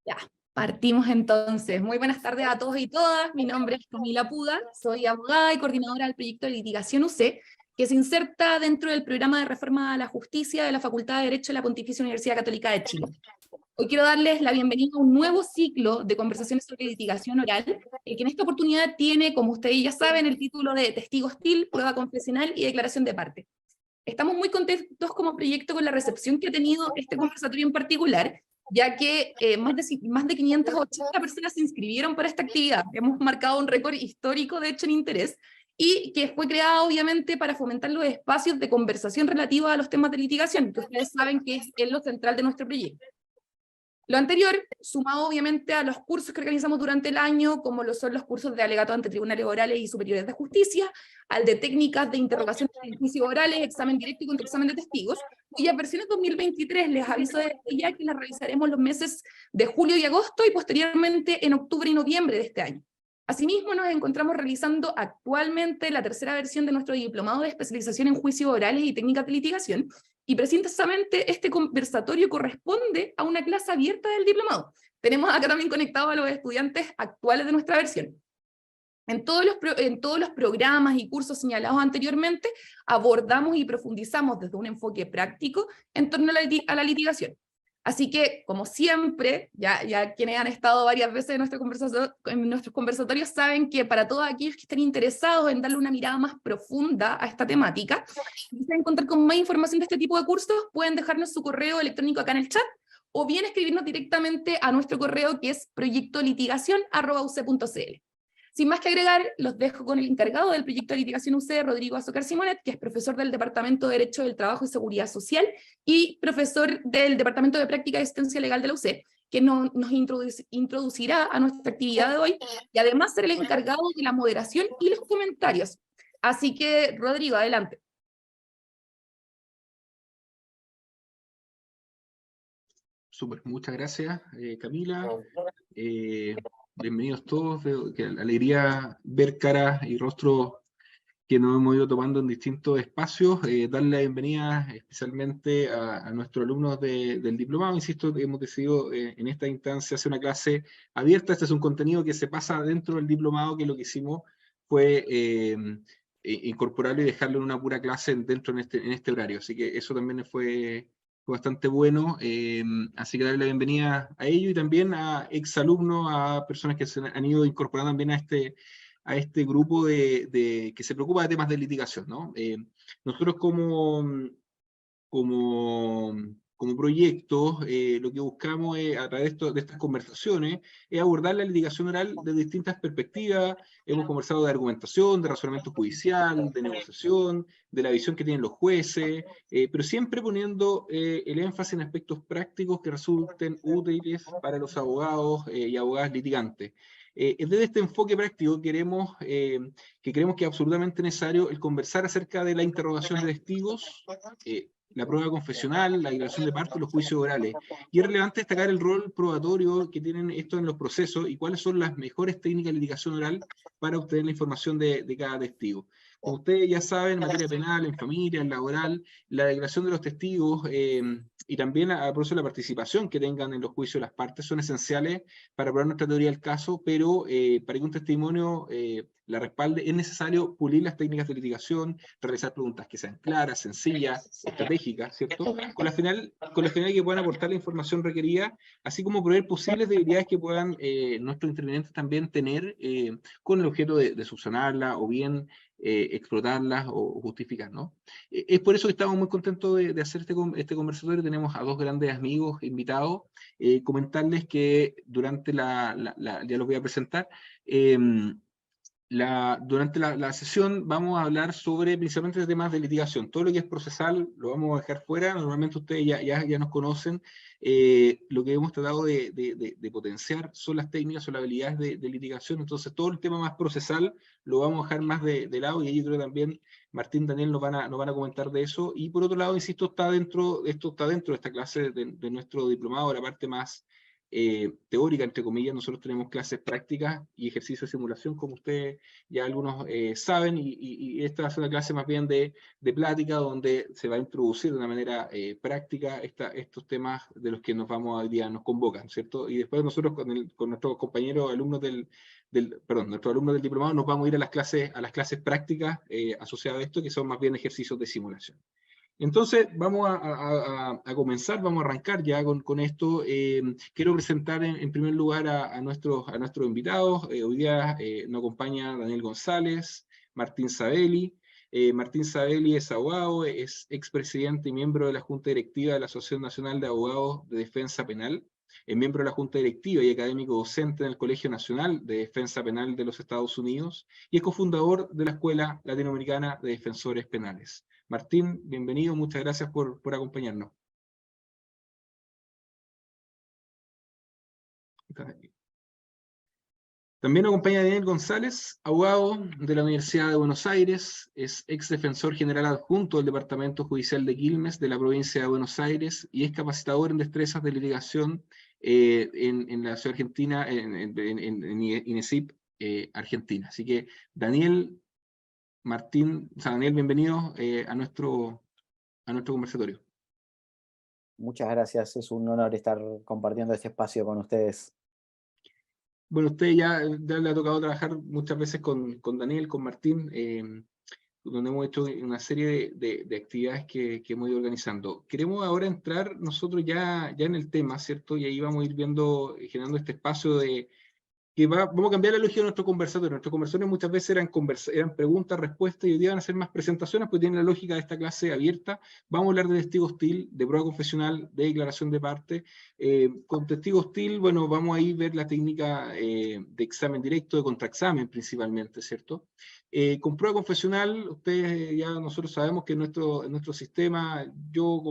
Ya, partimos entonces. Muy buenas tardes a todos y todas. Mi nombre es Camila Puga, soy abogada y coordinadora del proyecto de litigación UC, que se inserta dentro del programa de reforma a la justicia de la Facultad de Derecho de la Pontificia Universidad Católica de Chile. Hoy quiero darles la bienvenida a un nuevo ciclo de conversaciones sobre litigación oral, que en esta oportunidad tiene, como ustedes ya saben, el título de testigo hostil, prueba confesional y declaración de parte. Estamos muy contentos como proyecto con la recepción que ha tenido este conversatorio en particular, ya que más de 580 personas se inscribieron para esta actividad. Hemos marcado un récord histórico, de hecho, en interés, y que fue creada obviamente para fomentar los espacios de conversación relativos a los temas de litigación, que ustedes saben que es lo central de nuestro proyecto. Lo anterior, sumado obviamente a los cursos que organizamos durante el año, como lo son los cursos de alegato ante tribunales orales y superiores de justicia, al de técnicas de interrogación en juicios orales, examen directo y contraexamen de testigos, cuyas versiones 2023 les aviso desde ya que las realizaremos los meses de julio y agosto y posteriormente en octubre y noviembre de este año. Asimismo, nos encontramos realizando actualmente la tercera versión de nuestro diplomado de especialización en juicios orales y técnicas de litigación, y precisamente este conversatorio corresponde a una clase abierta del diplomado. Tenemos acá también conectados a los estudiantes actuales de nuestra versión. En todos los programas y cursos señalados anteriormente, abordamos y profundizamos desde un enfoque práctico en torno a la litigación. Así que, como siempre, ya quienes han estado varias veces en nuestros conversatorios saben que para todos aquellos que estén interesados en darle una mirada más profunda a esta temática, si quieren contar con más información de este tipo de cursos, pueden dejarnos su correo electrónico acá en el chat, o bien escribirnos directamente a nuestro correo que es proyectolitigacion@uc.cl. Sin más que agregar, los dejo con el encargado del proyecto de litigación UC, Rodrigo Azócar Simonet, que es profesor del Departamento de Derecho del Trabajo y Seguridad Social y profesor del Departamento de Práctica y Asistencia Legal de la UC, que nos introducirá a nuestra actividad de hoy y además será el encargado de la moderación y los comentarios. Así que, Rodrigo, adelante. Súper, muchas gracias, Camila. Bienvenidos todos. Veo que alegría ver caras y rostros que nos hemos ido tomando en distintos espacios. Darle la bienvenida especialmente a nuestros alumnos del diplomado. Insisto, hemos decidido en esta instancia hacer una clase abierta. Este es un contenido que se pasa dentro del diplomado, que lo que hicimos fue incorporarlo y dejarlo en una pura clase dentro en este horario. Así que eso también fue bastante bueno, así que darle la bienvenida a ellos y también a exalumnos, a personas que se han ido incorporando también a este grupo que se preocupa de temas de litigación, ¿no? Nosotros como proyecto, lo que buscamos a través de estas conversaciones es abordar la litigación oral de distintas perspectivas. Hemos conversado de argumentación, de razonamiento judicial, de negociación, de la visión que tienen los jueces, pero siempre poniendo el énfasis en aspectos prácticos que resulten útiles para los abogados y abogadas litigantes. Desde este enfoque práctico creemos que es absolutamente necesario el conversar acerca de la interrogación de testigos, la prueba confesional, la declaración de parte y los juicios orales. Y es relevante destacar el rol probatorio que tienen estos en los procesos y cuáles son las mejores técnicas de litigación oral para obtener la información de cada testigo. Como ustedes ya saben, en materia penal, en familia, en laboral, la declaración de los testigos y también a propósito de la participación que tengan en los juicios las partes son esenciales para probar nuestra teoría del caso, pero para que un testimonio la respalde es necesario pulir las técnicas de litigación, realizar preguntas que sean claras, sencillas, estratégicas, ¿cierto? Con la finalidad que puedan aportar la información requerida, así como proveer posibles debilidades que puedan nuestros intervinientes también tener con el objeto de subsanarla o bien explotarlas o justificar, ¿no? Es por eso que estamos muy contentos de hacer este conversatorio. Tenemos a dos grandes amigos invitados. Comentarles que durante ya los voy a presentar, durante la sesión vamos a hablar sobre principalmente temas de litigación. Todo lo que es procesal lo vamos a dejar fuera. Normalmente ustedes ya nos conocen. Lo que hemos tratado de potenciar son las técnicas, son las habilidades de litigación. Entonces todo el tema más procesal lo vamos a dejar más de lado, y yo creo que también Martín, Daniel nos van a comentar de eso. Y por otro lado, insisto, esto está dentro de esta clase de nuestro diplomado, la parte más teórica, entre comillas. Nosotros tenemos clases prácticas y ejercicios de simulación, como ustedes ya algunos saben, y esta es una clase más bien de plática, donde se va a introducir de una manera práctica estos temas de los que nos vamos hoy día, nos convocan, ¿cierto? Y después nosotros con nuestros compañeros alumnos nuestros alumnos del diplomado nos vamos a ir a las clases prácticas asociadas a esto, que son más bien ejercicios de simulación. Entonces, vamos a comenzar, vamos a arrancar ya con esto. Quiero presentar en primer lugar a nuestros invitados. Hoy día nos acompaña Daniel González, Martín Sabelli. Martín Sabelli es abogado, es expresidente y miembro de la Junta Directiva de la Asociación Nacional de Abogados de Defensa Penal. Es miembro de la Junta Directiva y académico docente en el Colegio Nacional de Defensa Penal de los Estados Unidos y es cofundador de la Escuela Latinoamericana de Defensores Penales. Martín, bienvenido, muchas gracias por acompañarnos. También acompaña Daniel González, abogado de la Universidad de Buenos Aires, es ex defensor general adjunto del Departamento Judicial de Quilmes de la provincia de Buenos Aires y es capacitador en destrezas de litigación en la ciudad argentina, en INESIP, Argentina. Así que Daniel, Martín, o sea, Daniel, bienvenido a nuestro conversatorio. Muchas gracias, es un honor estar compartiendo este espacio con ustedes. Bueno, usted ya le ha tocado trabajar muchas veces con Daniel, con Martín, donde hemos hecho una serie de actividades que hemos ido organizando. Queremos ahora entrar nosotros ya en el tema, ¿cierto? Y ahí vamos a ir viendo, generando este espacio de que vamos a cambiar la lógica de nuestro conversatorio. Nuestros conversatorios muchas veces eran preguntas, respuestas, y hoy día van a ser más presentaciones, porque tienen la lógica de esta clase abierta. Vamos a hablar de testigo hostil, de prueba confesional, de declaración de parte. Con testigo hostil, bueno, vamos a ir a ver la técnica de examen directo, de contraexamen principalmente, ¿cierto? Con prueba confesional, ustedes ya nosotros sabemos que en nuestro sistema, yo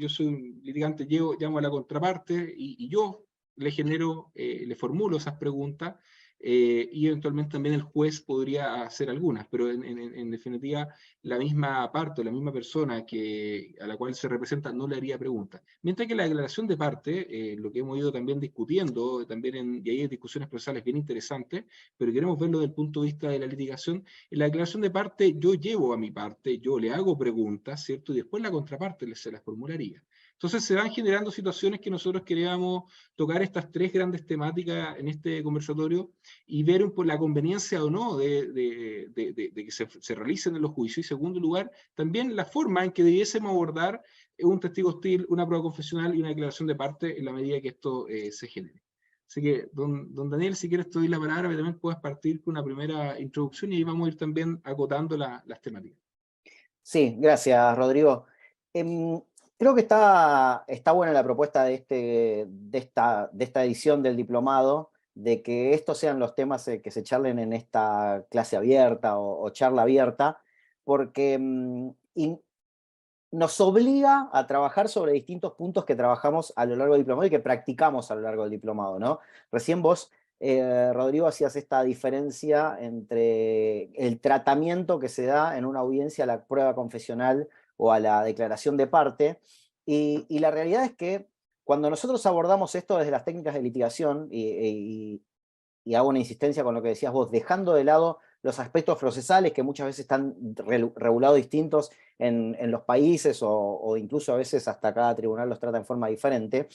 soy un litigante, llamo a la contraparte y yo le genero, le formulo esas preguntas y eventualmente también el juez podría hacer algunas, pero en definitiva la misma parte, la misma persona a la cual se representa no le haría preguntas. Mientras que la declaración de parte, lo que hemos ido también discutiendo, y ahí hay discusiones procesales bien interesantes, pero queremos verlo desde el punto de vista de la litigación. En la declaración de parte yo llevo a mi parte, yo le hago preguntas, ¿cierto? Y después la contraparte se las formularía. Entonces se van generando situaciones que nosotros queríamos tocar estas tres grandes temáticas en este conversatorio y ver la conveniencia o no de que se realicen en los juicios. Y segundo lugar, también la forma en que debiésemos abordar un testigo hostil, una prueba confesional y una declaración de parte en la medida que esto se genere. Así que, don Daniel, si quieres te doy la palabra, pero también puedes partir con una primera introducción y ahí vamos a ir también acotando las temáticas. Sí, gracias, Rodrigo. Creo que está buena la propuesta de esta edición del diplomado, de que estos sean los temas que se charlen en esta clase abierta o charla abierta, porque nos obliga a trabajar sobre distintos puntos que trabajamos a lo largo del diplomado y que practicamos a lo largo del diplomado, ¿no? Recién vos, Rodrigo, hacías esta diferencia entre el tratamiento que se da en una audiencia a la prueba confesional o a la declaración de parte, y la realidad es que cuando nosotros abordamos esto desde las técnicas de litigación, y hago una insistencia con lo que decías vos, dejando de lado los aspectos procesales que muchas veces están regulados distintos en los países o incluso a veces hasta cada tribunal los trata en forma diferente,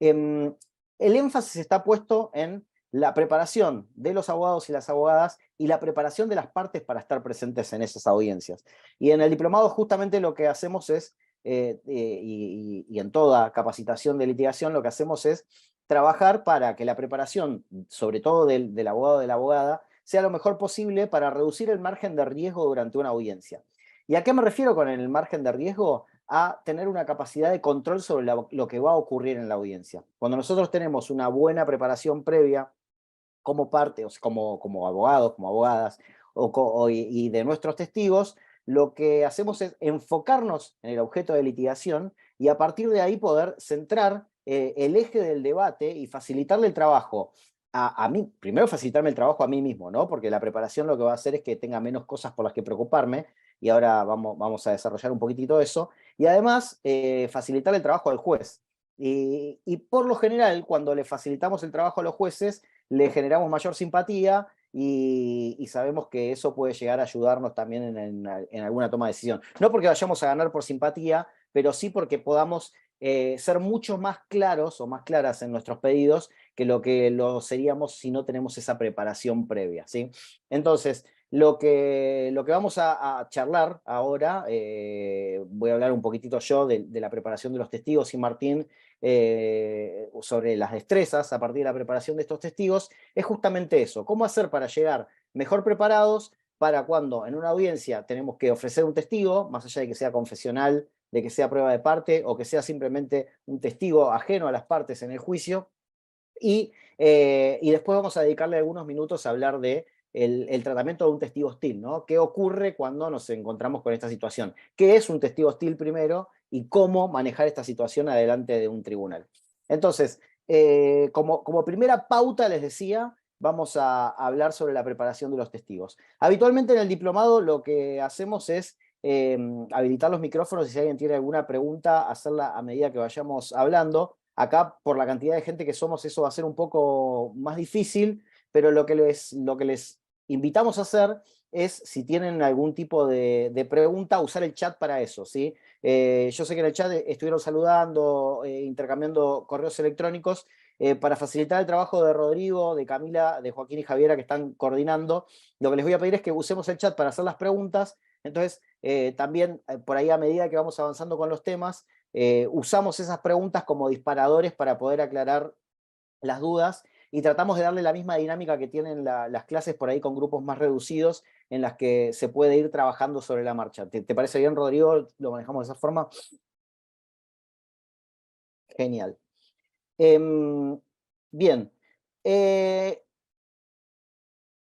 el énfasis está puesto en la preparación de los abogados y las abogadas y la preparación de las partes para estar presentes en esas audiencias. Y en el diplomado justamente lo que hacemos es, y en toda capacitación de litigación, lo que hacemos es trabajar para que la preparación, sobre todo del abogado o de la abogada, sea lo mejor posible para reducir el margen de riesgo durante una audiencia. ¿Y a qué me refiero con el margen de riesgo? A tener una capacidad de control sobre lo que va a ocurrir en la audiencia. Cuando nosotros tenemos una buena preparación previa como parte, o sea, como abogados, como abogadas, y de nuestros testigos, lo que hacemos es enfocarnos en el objeto de litigación y a partir de ahí poder centrar el eje del debate y facilitarle el trabajo a mí, primero facilitarme el trabajo a mí mismo, ¿no? Porque la preparación lo que va a hacer es que tenga menos cosas por las que preocuparme, y ahora vamos a desarrollar un poquitito eso, y además facilitar el trabajo al juez. Y por lo general, cuando le facilitamos el trabajo a los jueces, le generamos mayor simpatía y sabemos que eso puede llegar a ayudarnos también en alguna toma de decisión. No porque vayamos a ganar por simpatía, pero sí porque podamos ser mucho más claros o más claras en nuestros pedidos que lo seríamos si no tenemos esa preparación previa, ¿sí? Entonces, lo que vamos a charlar ahora, voy a hablar un poquitito yo de la preparación de los testigos y Martín sobre las destrezas a partir de la preparación de estos testigos, es justamente eso, cómo hacer para llegar mejor preparados para cuando en una audiencia tenemos que ofrecer un testigo, más allá de que sea confesional, de que sea prueba de parte o que sea simplemente un testigo ajeno a las partes en el juicio, y después vamos a dedicarle algunos minutos a hablar de el tratamiento de un testigo hostil, ¿no? ¿Qué ocurre cuando nos encontramos con esta situación? ¿Qué es un testigo hostil primero? Y cómo manejar esta situación adelante de un tribunal. Entonces, como primera pauta, les decía, vamos a hablar sobre la preparación de los testigos. Habitualmente en el diplomado lo que hacemos es habilitar los micrófonos y si alguien tiene alguna pregunta, hacerla a medida que vayamos hablando. Acá, por la cantidad de gente que somos, eso va a ser un poco más difícil, pero lo que les invitamos a hacer es, si tienen algún tipo de pregunta, usar el chat para eso, ¿sí? Yo sé que en el chat estuvieron saludando, intercambiando correos electrónicos, para facilitar el trabajo de Rodrigo, de Camila, de Joaquín y Javiera que están coordinando. Lo que les voy a pedir es que usemos el chat para hacer las preguntas. Entonces, también por ahí a medida que vamos avanzando con los temas, usamos esas preguntas como disparadores para poder aclarar las dudas y tratamos de darle la misma dinámica que tienen las clases por ahí con grupos más reducidos en las que se puede ir trabajando sobre la marcha. ¿Te parece bien, Rodrigo? ¿Lo manejamos de esa forma? Genial. Bien.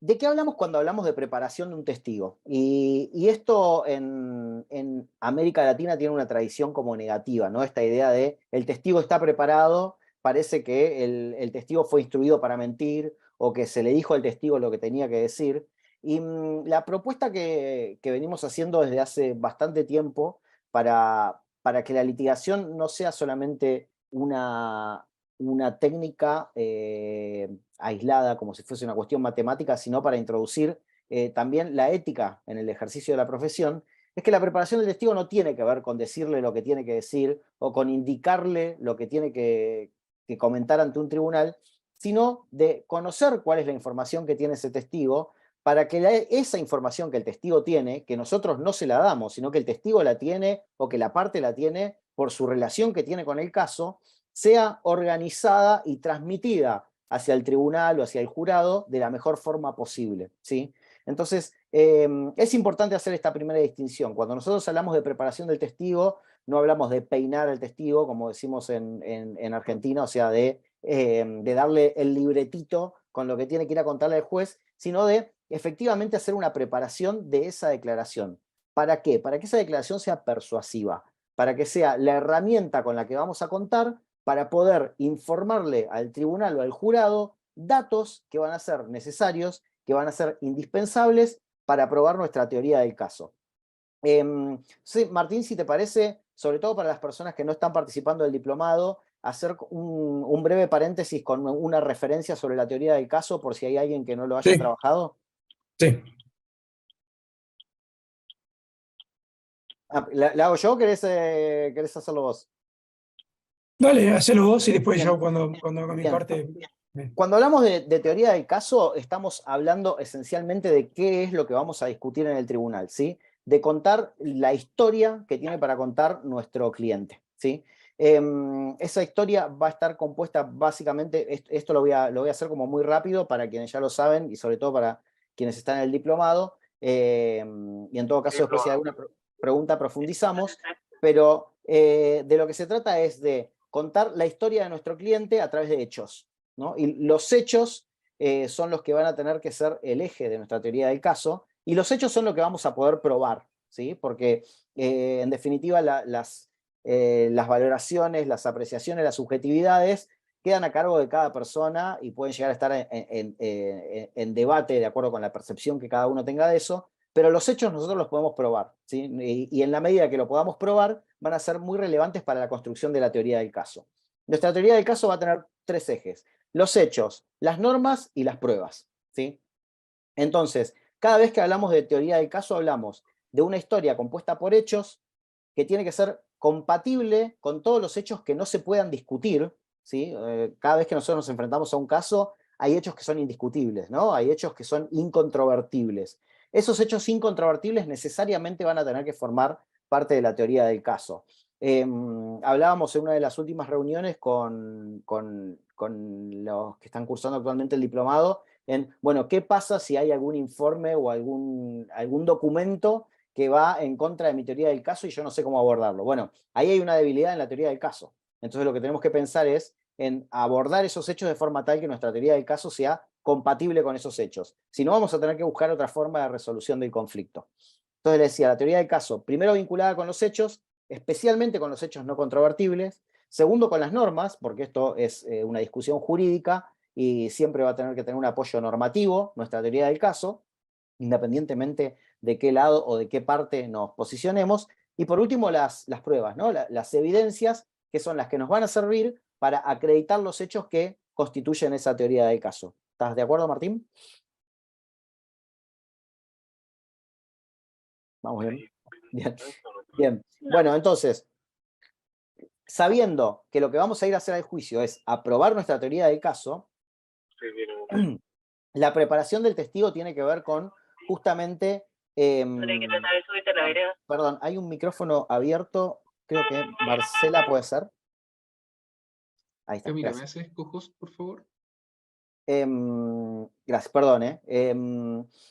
¿De qué hablamos cuando hablamos de preparación de un testigo? Y esto en América Latina tiene una tradición como negativa, ¿no? Esta idea de el testigo está preparado, parece que el testigo fue instruido para mentir o que se le dijo al testigo lo que tenía que decir. Y la propuesta que venimos haciendo desde hace bastante tiempo para que la litigación no sea solamente una técnica aislada, como si fuese una cuestión matemática, sino para introducir también la ética en el ejercicio de la profesión, es que la preparación del testigo no tiene que ver con decirle lo que tiene que decir o con indicarle lo que tiene que comentar ante un tribunal, sino de conocer cuál es la información que tiene ese testigo para que esa información que el testigo tiene, que nosotros no se la damos, sino que el testigo la tiene o que la parte la tiene por su relación que tiene con el caso, sea organizada y transmitida hacia el tribunal o hacia el jurado de la mejor forma posible, ¿sí? Entonces, es importante hacer esta primera distinción. Cuando nosotros hablamos de preparación del testigo, no hablamos de peinar al testigo, como decimos en Argentina, o sea, de darle el libretito con lo que tiene que ir a contarle al juez, sino de efectivamente hacer una preparación de esa declaración. ¿Para qué? Para que esa declaración sea persuasiva, para que sea la herramienta con la que vamos a contar para poder informarle al tribunal o al jurado datos que van a ser necesarios, que van a ser indispensables para probar nuestra teoría del caso. Sí, Martín, si te parece, sobre todo para las personas que no están participando del diplomado, hacer un breve paréntesis con una referencia sobre la teoría del caso, por si hay alguien que no lo haya trabajado. Sí. ¿La hago yo o querés hacerlo vos? Dale, hacelo vos y después Bien. yo cuando haga mi Bien. parte. Cuando hablamos de teoría del caso, estamos hablando esencialmente de qué es lo que vamos a discutir en el tribunal, ¿sí? De contar la historia que tiene para contar nuestro cliente, ¿sí? Esa historia va a estar compuesta básicamente, esto lo voy a hacer como muy rápido para quienes ya lo saben y sobre todo para quienes están en el diplomado, y en todo caso después si hay alguna pregunta profundizamos, pero de lo que se trata es de contar la historia de nuestro cliente a través de hechos, ¿no? Y los hechos son los que van a tener que ser el eje de nuestra teoría del caso, y los hechos son lo que vamos a poder probar, ¿sí? Porque en definitiva las valoraciones, las apreciaciones, las subjetividades quedan a cargo de cada persona y pueden llegar a estar en debate de acuerdo con la percepción que cada uno tenga de eso, pero los hechos nosotros los podemos probar, ¿sí? Y en la medida que lo podamos probar, van a ser muy relevantes para la construcción de la teoría del caso. Nuestra teoría del caso va a tener 3 ejes: los hechos, las normas y las pruebas, ¿sí? Entonces, cada vez que hablamos de teoría del caso, hablamos de una historia compuesta por hechos que tiene que ser compatible con todos los hechos que no se puedan discutir, ¿sí? Cada vez que nosotros nos enfrentamos a un caso, hay hechos que son indiscutibles, ¿no? Hay hechos que son incontrovertibles. Esos hechos incontrovertibles necesariamente van a tener que formar parte de la teoría del caso. Hablábamos en una de las últimas reuniones con los que están cursando actualmente el diplomado, bueno, ¿qué pasa si hay algún informe o algún documento que va en contra de mi teoría del caso y yo no sé cómo abordarlo? Bueno, ahí hay una debilidad en la teoría del caso. Entonces lo que tenemos que pensar es en abordar esos hechos de forma tal que nuestra teoría del caso sea compatible con esos hechos. Si no, vamos a tener que buscar otra forma de resolución del conflicto. Entonces le decía, la teoría del caso, primero vinculada con los hechos, especialmente con los hechos no controvertibles. Segundo, con las normas, porque esto es una discusión jurídica y siempre va a tener que tener un apoyo normativo, nuestra teoría del caso, independientemente de qué lado o de qué parte nos posicionemos. Y por último, las pruebas, ¿no? Las evidencias, que son las que nos van a servir para acreditar los hechos que constituyen esa teoría del caso. ¿Estás de acuerdo, Martín? Vamos bien. Bien. Bien. Bueno, entonces, sabiendo que lo que vamos a ir a hacer al juicio es aprobar nuestra teoría del caso, la preparación del testigo tiene que ver con justamente... perdón, hay un micrófono abierto, creo que Marcela puede ser. Ahí está. Camila, Gracias. ¿me haces co-host, por favor? Gracias, perdón.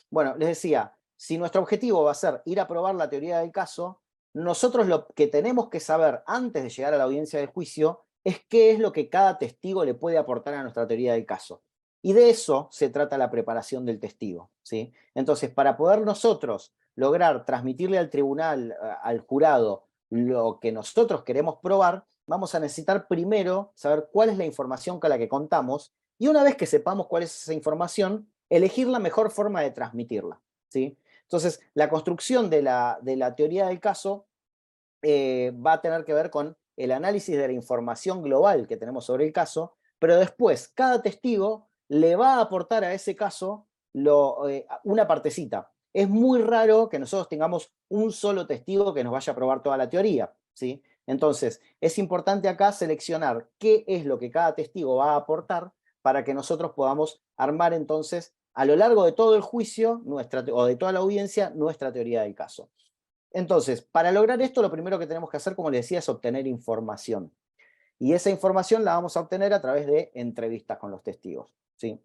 Bueno, les decía, si nuestro objetivo va a ser ir a probar la teoría del caso, nosotros lo que tenemos que saber antes de llegar a la audiencia de juicio es qué es lo que cada testigo le puede aportar a nuestra teoría del caso. Y de eso se trata la preparación del testigo, ¿sí? Entonces, para poder nosotros lograr transmitirle al tribunal, al jurado, lo que nosotros queremos probar, vamos a necesitar primero saber cuál es la información con la que contamos, y una vez que sepamos cuál es esa información, elegir la mejor forma de transmitirla, ¿sí? Entonces, la construcción de la teoría del caso va a tener que ver con el análisis de la información global que tenemos sobre el caso, pero después cada testigo le va a aportar a ese caso una partecita. Es muy raro que nosotros tengamos un solo testigo que nos vaya a probar toda la teoría, ¿sí? Entonces, es importante acá seleccionar qué es lo que cada testigo va a aportar para que nosotros podamos armar entonces, a lo largo de todo el juicio, o de toda la audiencia, nuestra teoría del caso. Entonces, para lograr esto, lo primero que tenemos que hacer, como les decía, es obtener información. Y esa información la vamos a obtener a través de entrevistas con los testigos, ¿sí?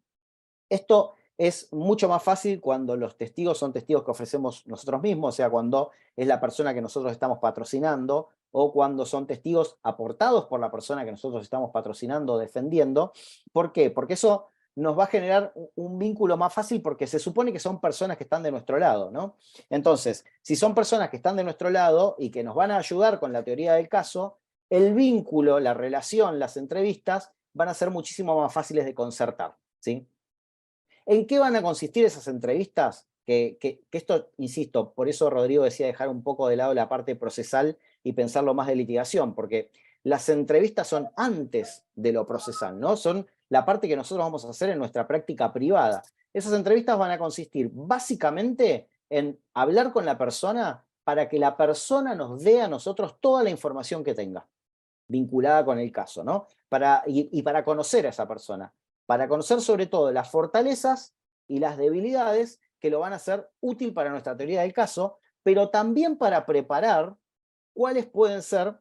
Esto es mucho más fácil cuando los testigos son testigos que ofrecemos nosotros mismos, o sea, cuando es la persona que nosotros estamos patrocinando, o cuando son testigos aportados por la persona que nosotros estamos patrocinando o defendiendo. ¿Por qué? Porque eso nos va a generar un vínculo más fácil, porque se supone que son personas que están de nuestro lado, ¿no? Entonces, si son personas que están de nuestro lado y que nos van a ayudar con la teoría del caso, el vínculo, la relación, las entrevistas van a ser muchísimo más fáciles de concertar, ¿sí? ¿En qué van a consistir esas entrevistas? Que esto, insisto, por eso Rodrigo decía dejar un poco de lado la parte procesal y pensarlo más de litigación, porque las entrevistas son antes de lo procesal, ¿no? Son la parte que nosotros vamos a hacer en nuestra práctica privada. Esas entrevistas van a consistir básicamente en hablar con la persona para que la persona nos dé a nosotros toda la información que tenga vinculada con el caso, ¿no? Y para conocer a esa persona, para conocer sobre todo las fortalezas y las debilidades que lo van a hacer útil para nuestra teoría del caso, pero también para preparar cuáles pueden ser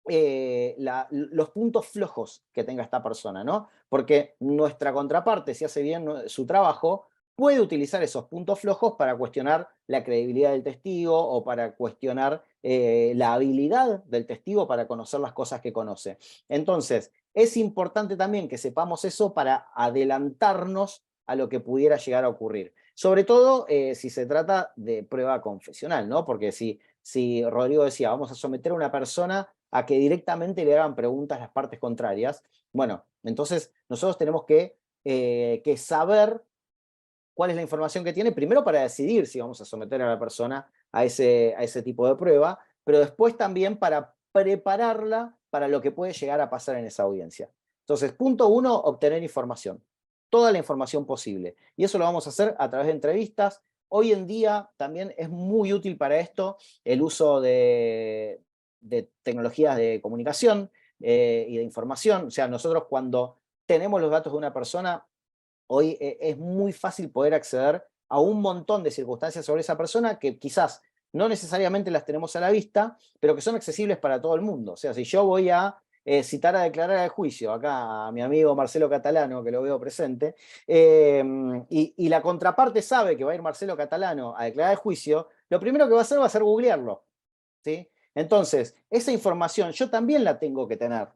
los puntos flojos que tenga esta persona, ¿no? Porque nuestra contraparte, si hace bien su trabajo, puede utilizar esos puntos flojos para cuestionar la credibilidad del testigo o para cuestionar la habilidad del testigo para conocer las cosas que conoce. Entonces, es importante también que sepamos eso para adelantarnos a lo que pudiera llegar a ocurrir. Sobre todo si se trata de prueba confesional, ¿no? Porque si Rodrigo decía, vamos a someter a una persona a que directamente le hagan preguntas las partes contrarias, bueno, entonces nosotros tenemos que saber cuál es la información que tiene, primero para decidir si vamos a someter a la persona a ese tipo de prueba, pero después también para prepararla para lo que puede llegar a pasar en esa audiencia. Entonces, punto 1, obtener información. Toda la información posible. Y eso lo vamos a hacer a través de entrevistas. Hoy en día también es muy útil para esto el uso de tecnologías de comunicación y de información. O sea, nosotros cuando tenemos los datos de una persona, hoy es muy fácil poder acceder a un montón de circunstancias sobre esa persona que quizás no necesariamente las tenemos a la vista, pero que son accesibles para todo el mundo. O sea, si yo voy a citar a declarar al juicio, acá a mi amigo Marcelo Catalano, que lo veo presente, y la contraparte sabe que va a ir Marcelo Catalano a declarar al juicio, lo primero que va a ser googlearlo, ¿sí? Entonces, esa información yo también la tengo que tener.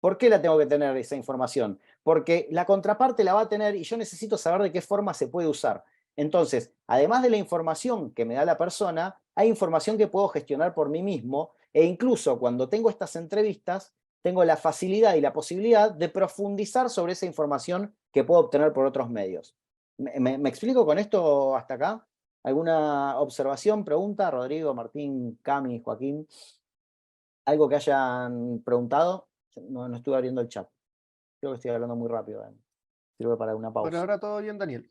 ¿Por qué la tengo que tener esa información? Porque la contraparte la va a tener y yo necesito saber de qué forma se puede usar. Entonces, además de la información que me da la persona, hay información que puedo gestionar por mí mismo e incluso cuando tengo estas entrevistas, tengo la facilidad y la posibilidad de profundizar sobre esa información que puedo obtener por otros medios. ¿Me explico con esto hasta acá? ¿Alguna observación, pregunta? Rodrigo, Martín, Cami, Joaquín. ¿Algo que hayan preguntado? No estuve abriendo el chat. Creo que estoy hablando muy rápido. Sirve para una pausa. Por ahora todo bien, Daniel.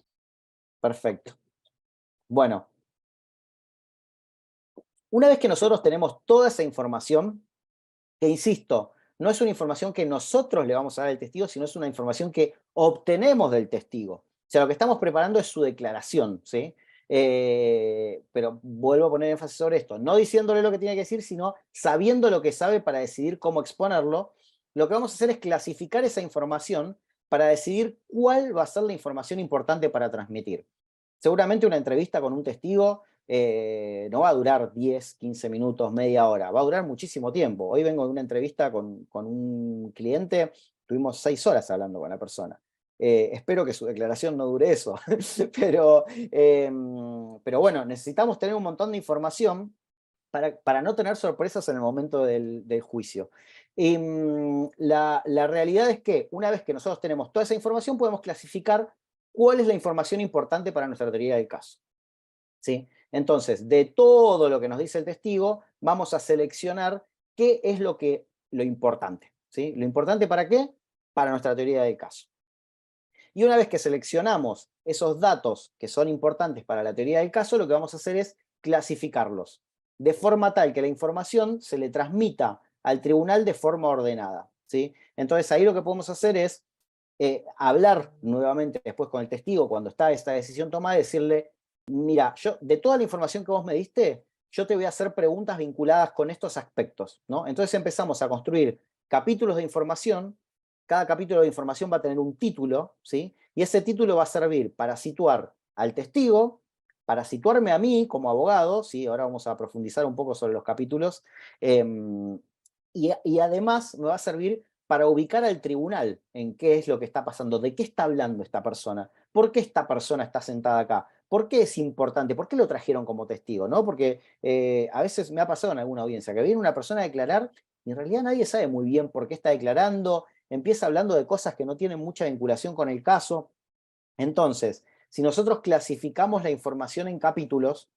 Perfecto. Bueno. Una vez que nosotros tenemos toda esa información, que insisto, no es una información que nosotros le vamos a dar al testigo, sino es una información que obtenemos del testigo. O sea, lo que estamos preparando es su declaración, ¿sí? Pero vuelvo a poner énfasis sobre esto, no diciéndole lo que tiene que decir, sino sabiendo lo que sabe para decidir cómo exponerlo. Lo que vamos a hacer es clasificar esa información para decidir cuál va a ser la información importante para transmitir. Seguramente una entrevista con un testigo no va a durar 10, 15 minutos, media hora, va a durar muchísimo tiempo. Hoy vengo de una entrevista con un cliente, tuvimos 6 horas hablando con la persona. Espero que su declaración no dure eso, pero bueno, necesitamos tener un montón de información para no tener sorpresas en el momento del juicio. Y la realidad es que una vez que nosotros tenemos toda esa información, podemos clasificar cuál es la información importante para nuestra teoría del caso. ¿Sí? Entonces, de todo lo que nos dice el testigo, vamos a seleccionar qué es lo importante. ¿Sí? ¿Lo importante para qué? Para nuestra teoría del caso. Y una vez que seleccionamos esos datos que son importantes para la teoría del caso, lo que vamos a hacer es clasificarlos, de forma tal que la información se le transmita al tribunal de forma ordenada. ¿Sí? Entonces ahí lo que podemos hacer es hablar nuevamente después con el testigo cuando está esta decisión tomada y decirle, mira, yo de toda la información que vos me diste, yo te voy a hacer preguntas vinculadas con estos aspectos, ¿no? Entonces empezamos a construir capítulos de información, cada capítulo de información va a tener un título, ¿sí? Y ese título va a servir para situar al testigo, para situarme a mí como abogado, ¿sí? Ahora vamos a profundizar un poco sobre los capítulos, y además me va a servir para ubicar al tribunal en qué es lo que está pasando, de qué está hablando esta persona, por qué esta persona está sentada acá, por qué es importante, por qué lo trajeron como testigo, ¿no? Porque a veces me ha pasado en alguna audiencia que viene una persona a declarar y en realidad nadie sabe muy bien por qué está declarando, empieza hablando de cosas que no tienen mucha vinculación con el caso. Entonces, si nosotros clasificamos la información en capítulos,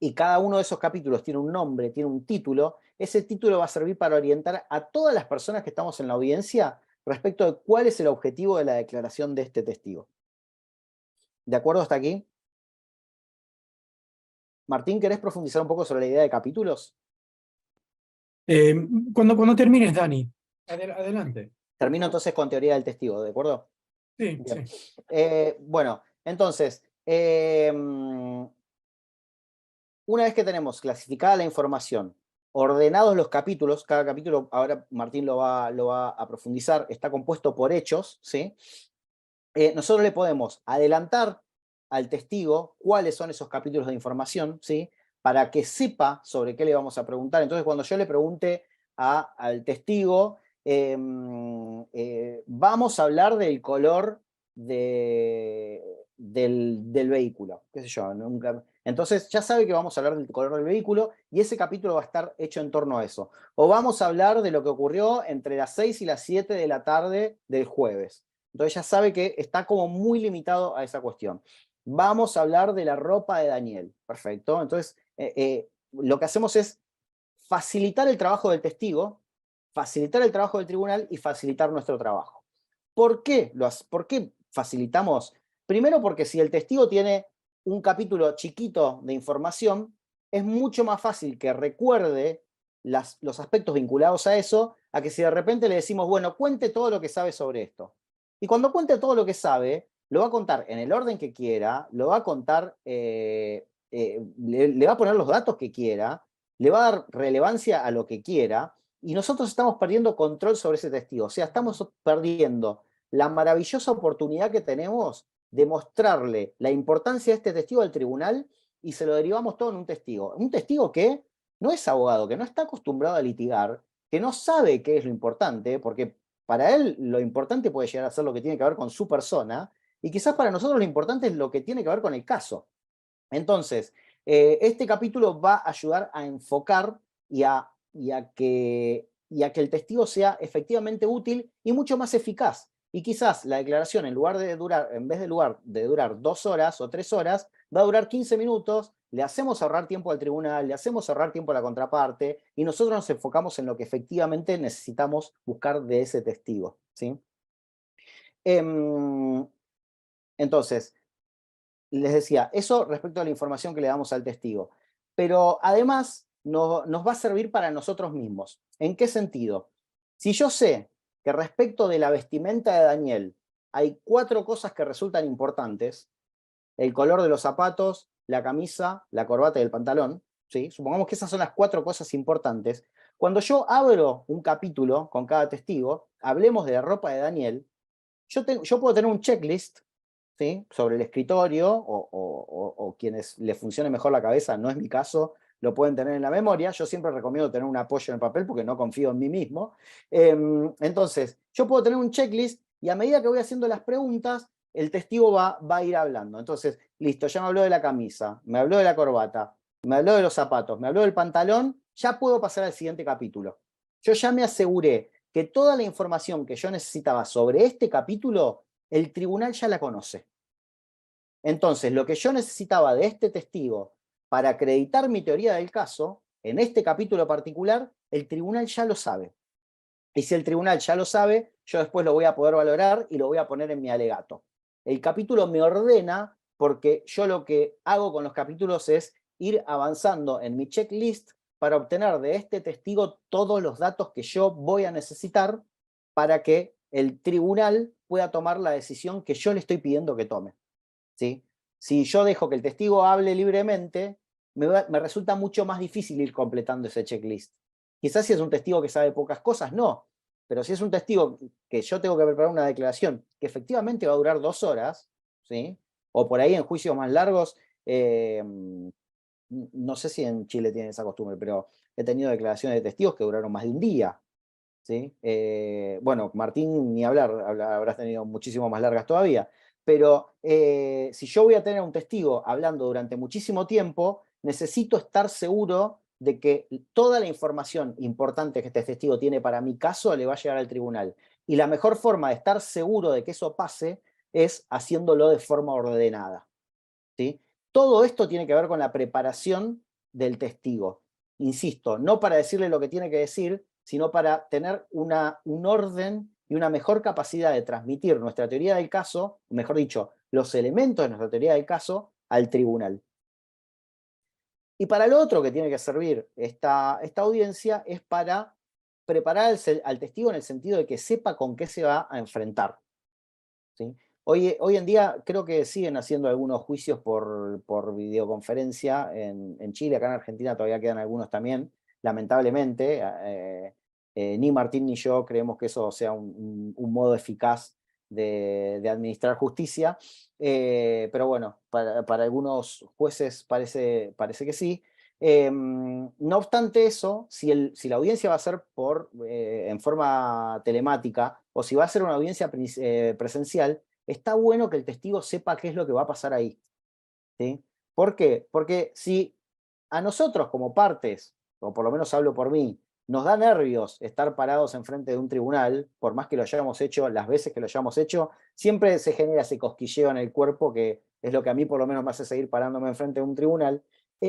y cada uno de esos capítulos tiene un nombre, tiene un título, ese título va a servir para orientar a todas las personas que estamos en la audiencia respecto de cuál es el objetivo de la declaración de este testigo. ¿De acuerdo hasta aquí? Martín, ¿querés profundizar un poco sobre la idea de capítulos? Cuando termines, Dani, adelante. Termino entonces con teoría del testigo, ¿de acuerdo? Sí, bien. sí. Bueno, entonces, una vez que tenemos clasificada la información, ordenados los capítulos, cada capítulo, ahora Martín lo va a profundizar, está compuesto por hechos, ¿sí? Nosotros le podemos adelantar al testigo cuáles son esos capítulos de información, ¿sí? Para que sepa sobre qué le vamos a preguntar. Entonces, cuando yo le pregunte al testigo, vamos a hablar del color del vehículo, qué sé yo, nunca... Entonces ya sabe que vamos a hablar del color del vehículo y ese capítulo va a estar hecho en torno a eso. O vamos a hablar de lo que ocurrió entre las 6 y las 7 de la tarde del jueves. Entonces ya sabe que está como muy limitado a esa cuestión. Vamos a hablar de la ropa de Daniel. Perfecto. Entonces lo que hacemos es facilitar el trabajo del testigo, facilitar el trabajo del tribunal y facilitar nuestro trabajo. ¿Por qué facilitamos? Primero porque si el testigo tiene un capítulo chiquito de información, es mucho más fácil que recuerde los aspectos vinculados a eso, a que si de repente le decimos, bueno, cuente todo lo que sabe sobre esto. Y cuando cuente todo lo que sabe, lo va a contar en el orden que quiera, lo va a contar, le va a poner los datos que quiera, le va a dar relevancia a lo que quiera, y nosotros estamos perdiendo control sobre ese testigo. O sea, estamos perdiendo la maravillosa oportunidad que tenemos de mostrarle la importancia de este testigo al tribunal y se lo derivamos todo en un testigo. Un testigo que no es abogado, que no está acostumbrado a litigar, que no sabe qué es lo importante, porque para él lo importante puede llegar a ser lo que tiene que ver con su persona, y quizás para nosotros lo importante es lo que tiene que ver con el caso. Entonces, este capítulo va a ayudar a enfocar y a que el testigo sea efectivamente útil y mucho más eficaz. Y quizás la declaración, en vez de durar 2 horas o 3 horas, va a durar 15 minutos, le hacemos ahorrar tiempo al tribunal, le hacemos ahorrar tiempo a la contraparte, y nosotros nos enfocamos en lo que efectivamente necesitamos buscar de ese testigo, ¿sí? Entonces, les decía, eso respecto a la información que le damos al testigo. Pero además nos va a servir para nosotros mismos. ¿En qué sentido? Si yo sé que respecto de la vestimenta de Daniel hay 4 cosas que resultan importantes: el color de los zapatos, la camisa, la corbata y el pantalón, ¿sí? Supongamos que esas son las 4 cosas importantes. Cuando yo abro un capítulo con cada testigo, hablemos de la ropa de Daniel, yo puedo tener un checklist, ¿sí?, sobre el escritorio, o quienes les funcione mejor la cabeza, no es mi caso, lo pueden tener en la memoria. Yo siempre recomiendo tener un apoyo en el papel porque no confío en mí mismo. Entonces, yo puedo tener un checklist y a medida que voy haciendo las preguntas, el testigo va a ir hablando. Entonces, listo, ya me habló de la camisa, me habló de la corbata, me habló de los zapatos, me habló del pantalón, ya puedo pasar al siguiente capítulo. Yo ya me aseguré que toda la información que yo necesitaba sobre este capítulo, el tribunal ya la conoce. Entonces, lo que yo necesitaba de este testigo para acreditar mi teoría del caso, en este capítulo particular, el tribunal ya lo sabe. Y si el tribunal ya lo sabe, yo después lo voy a poder valorar y lo voy a poner en mi alegato. El capítulo me ordena porque yo lo que hago con los capítulos es ir avanzando en mi checklist para obtener de este testigo todos los datos que yo voy a necesitar para que el tribunal pueda tomar la decisión que yo le estoy pidiendo que tome, ¿sí? Si yo dejo que el testigo hable libremente, me resulta mucho más difícil ir completando ese checklist. Quizás si es un testigo que sabe pocas cosas, no. Pero si es un testigo que yo tengo que preparar una declaración que efectivamente va a durar 2 horas, ¿sí?, o por ahí en juicios más largos, no sé si en Chile tienen esa costumbre, pero he tenido declaraciones de testigos que duraron más de un día, ¿sí? Bueno, Martín, ni hablar, habrás tenido muchísimo más largas todavía. Pero si yo voy a tener a un testigo hablando durante muchísimo tiempo, necesito estar seguro de que toda la información importante que este testigo tiene para mi caso le va a llegar al tribunal. Y la mejor forma de estar seguro de que eso pase es haciéndolo de forma ordenada, ¿sí? Todo esto tiene que ver con la preparación del testigo. Insisto, no para decirle lo que tiene que decir, sino para tener un orden y una mejor capacidad de transmitir nuestra teoría del caso, mejor dicho, los elementos de nuestra teoría del caso, al tribunal. Y para lo otro que tiene que servir esta audiencia es para preparar al testigo en el sentido de que sepa con qué se va a enfrentar, ¿sí? Hoy en día creo que siguen haciendo algunos juicios por videoconferencia en Chile. Acá en Argentina todavía quedan algunos también, lamentablemente. Ni Martín ni yo creemos que eso sea un modo eficaz de administrar justicia. Pero bueno, para algunos jueces parece que sí. No obstante eso, si la audiencia va a ser en forma telemática, o si va a ser una audiencia presencial, está bueno que el testigo sepa qué es lo que va a pasar ahí, ¿sí? ¿Por qué? Porque si a nosotros como partes, o por lo menos hablo por mí, nos da nervios estar parados enfrente de un tribunal, por más que lo hayamos hecho, las veces que lo hayamos hecho, siempre se genera ese cosquilleo en el cuerpo, que es lo que a mí por lo menos me hace seguir parándome enfrente de un tribunal.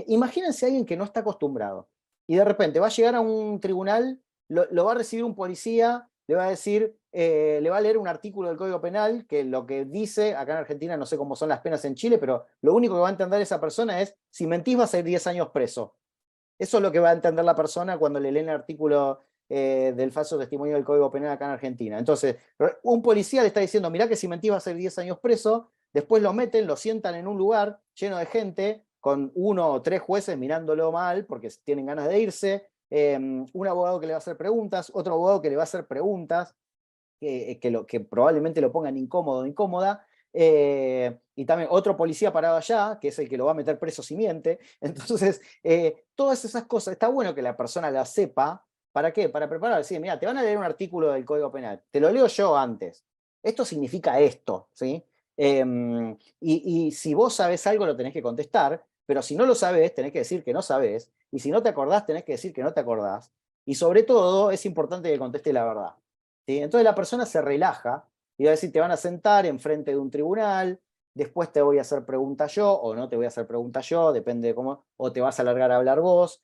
Imagínense a alguien que no está acostumbrado, y de repente va a llegar a un tribunal lo va a recibir un policía, le va a decir, le va a leer un artículo del Código Penal, que lo que dice, acá en Argentina no sé cómo son las penas en Chile, pero lo único que va a entender esa persona es, si mentís vas a ir 10 años preso. Eso es lo que va a entender la persona cuando le leen el artículo del falso testimonio del Código Penal acá en Argentina. Entonces, un policía le está diciendo, mirá que si mentís vas a ir 10 años preso, después lo meten, lo sientan en un lugar lleno de gente, con 1 o 3 jueces mirándolo mal, porque tienen ganas de irse, un abogado que le va a hacer preguntas, otro abogado que le va a hacer preguntas, que probablemente lo pongan incómodo o incómoda, y también otro policía parado allá, que es el que lo va a meter preso si miente. Entonces, todas esas cosas, está bueno que la persona las sepa. ¿Para qué? Para preparar, decir, mira, te van a leer un artículo del Código Penal, te lo leo yo antes. Esto significa esto, ¿sí? Y si vos sabés algo, lo tenés que contestar, pero si no lo sabés, tenés que decir que no sabés, y si no te acordás, tenés que decir que no te acordás. Y sobre todo, es importante que conteste la verdad, ¿sí? Entonces la persona se relaja y va a decir, te van a sentar enfrente de un tribunal, después te voy a hacer preguntas yo, o no te voy a hacer preguntas yo, depende de cómo, o te vas a alargar a hablar vos,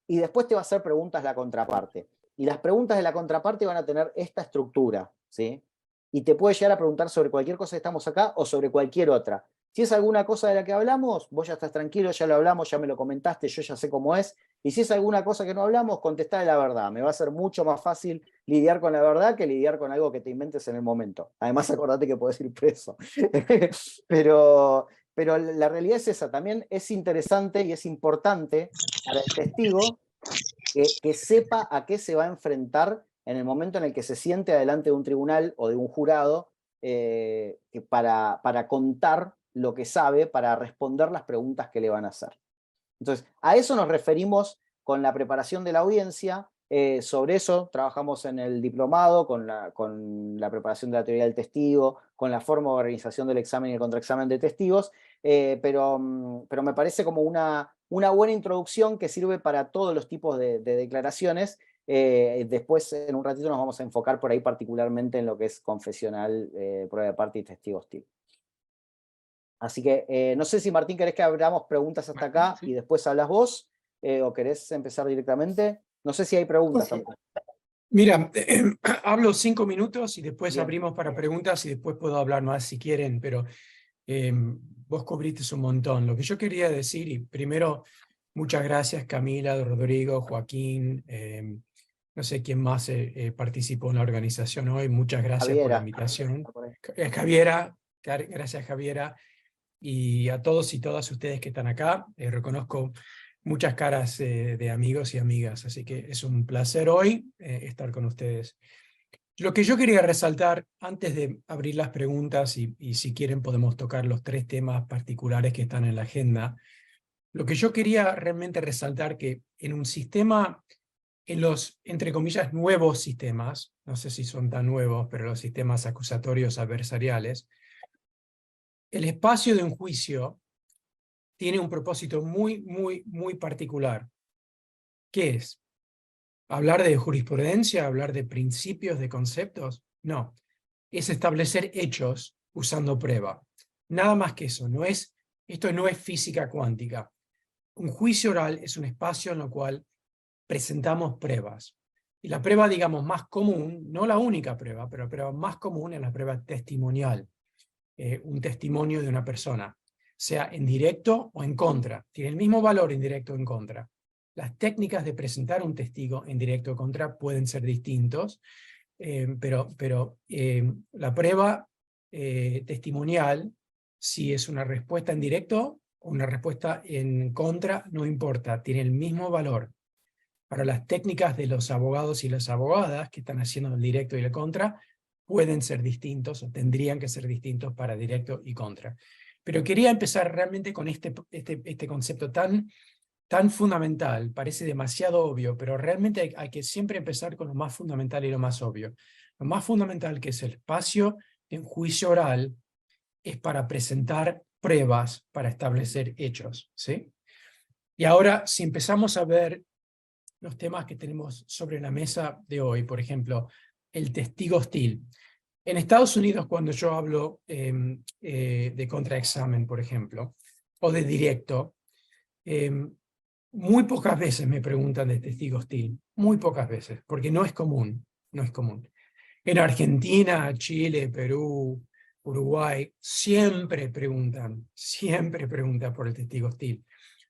y después te va a hacer preguntas la contraparte. Y las preguntas de la contraparte van a tener esta estructura, ¿sí? Y te puede llegar a preguntar sobre cualquier cosa que estamos acá o sobre cualquier otra. Si es alguna cosa de la que hablamos, vos ya estás tranquilo, ya lo hablamos, ya me lo comentaste, yo ya sé cómo es. Y si es alguna cosa que no hablamos, contestá la verdad. Me va a ser mucho más fácil lidiar con la verdad que lidiar con algo que te inventes en el momento. Además, acordate que podés ir preso. pero la realidad es esa. También es interesante y es importante para el testigo que sepa a qué se va a enfrentar en el momento en el que se siente adelante de un tribunal o de un jurado, para contar lo que sabe, para responder las preguntas que le van a hacer. Entonces, a eso nos referimos con la preparación de la audiencia. Sobre eso trabajamos en el diplomado, con la preparación de la teoría del testigo, con la forma de organización del examen y el contraexamen de testigos, pero me parece como una buena introducción que sirve para todos los tipos de declaraciones. Después, en un ratito, nos vamos a enfocar por ahí particularmente en lo que es confesional, prueba de parte y testigo hostil. Así que no sé si, Martín, querés que abramos preguntas hasta acá y después hablas vos, o querés empezar directamente. No sé si hay preguntas tampoco. Mira, hablo 5 minutos y después Bien. abrimos para preguntas y después puedo hablar más si quieren, pero vos cubriste un montón. Lo que yo quería decir, y primero, muchas gracias Camila, Rodrigo, Joaquín, no sé quién más participó en la organización hoy, muchas gracias por la invitación. Javiera, gracias Javiera, y a todos y todas ustedes que están acá. Reconozco muchas caras de amigos y amigas, así que es un placer hoy estar con ustedes. Lo que yo quería resaltar, antes de abrir las preguntas, y si quieren podemos tocar los 3 temas particulares que están en la agenda, lo que yo quería realmente resaltar que en un sistema, en los, entre comillas, nuevos sistemas, no sé si son tan nuevos, pero los sistemas acusatorios adversariales, el espacio de un juicio tiene un propósito muy particular. ¿Qué es? ¿Hablar de jurisprudencia? ¿Hablar de principios, de conceptos? No. Es establecer hechos usando prueba. Nada más que eso. Esto no es física cuántica. Un juicio oral es un espacio en el cual presentamos pruebas. Y la prueba, digamos, más común, no la única prueba, pero la prueba más común es la prueba testimonial. Un testimonio de una persona, sea en directo o en contra. Tiene el mismo valor en directo o en contra. Las técnicas de presentar un testigo en directo o contra pueden ser distintos, pero la prueba testimonial, si es una respuesta en directo o una respuesta en contra, no importa, tiene el mismo valor. Para las técnicas de los abogados y las abogadas que están haciendo el directo y el contra, pueden ser distintos o tendrían que ser distintos para directo y contra. Pero quería empezar realmente con este concepto tan fundamental, parece demasiado obvio, pero realmente hay que siempre empezar con lo más fundamental y lo más obvio. Lo más fundamental, que es el espacio en juicio oral, es para presentar pruebas, para establecer hechos, ¿sí? Y ahora, si empezamos a ver los temas que tenemos sobre la mesa de hoy, por ejemplo, el testigo hostil. En Estados Unidos, cuando yo hablo de contraexamen, por ejemplo, o de directo, muy pocas veces me preguntan de testigo hostil, muy pocas veces, porque no es común, no es común. En Argentina, Chile, Perú, Uruguay, siempre preguntan por el testigo hostil,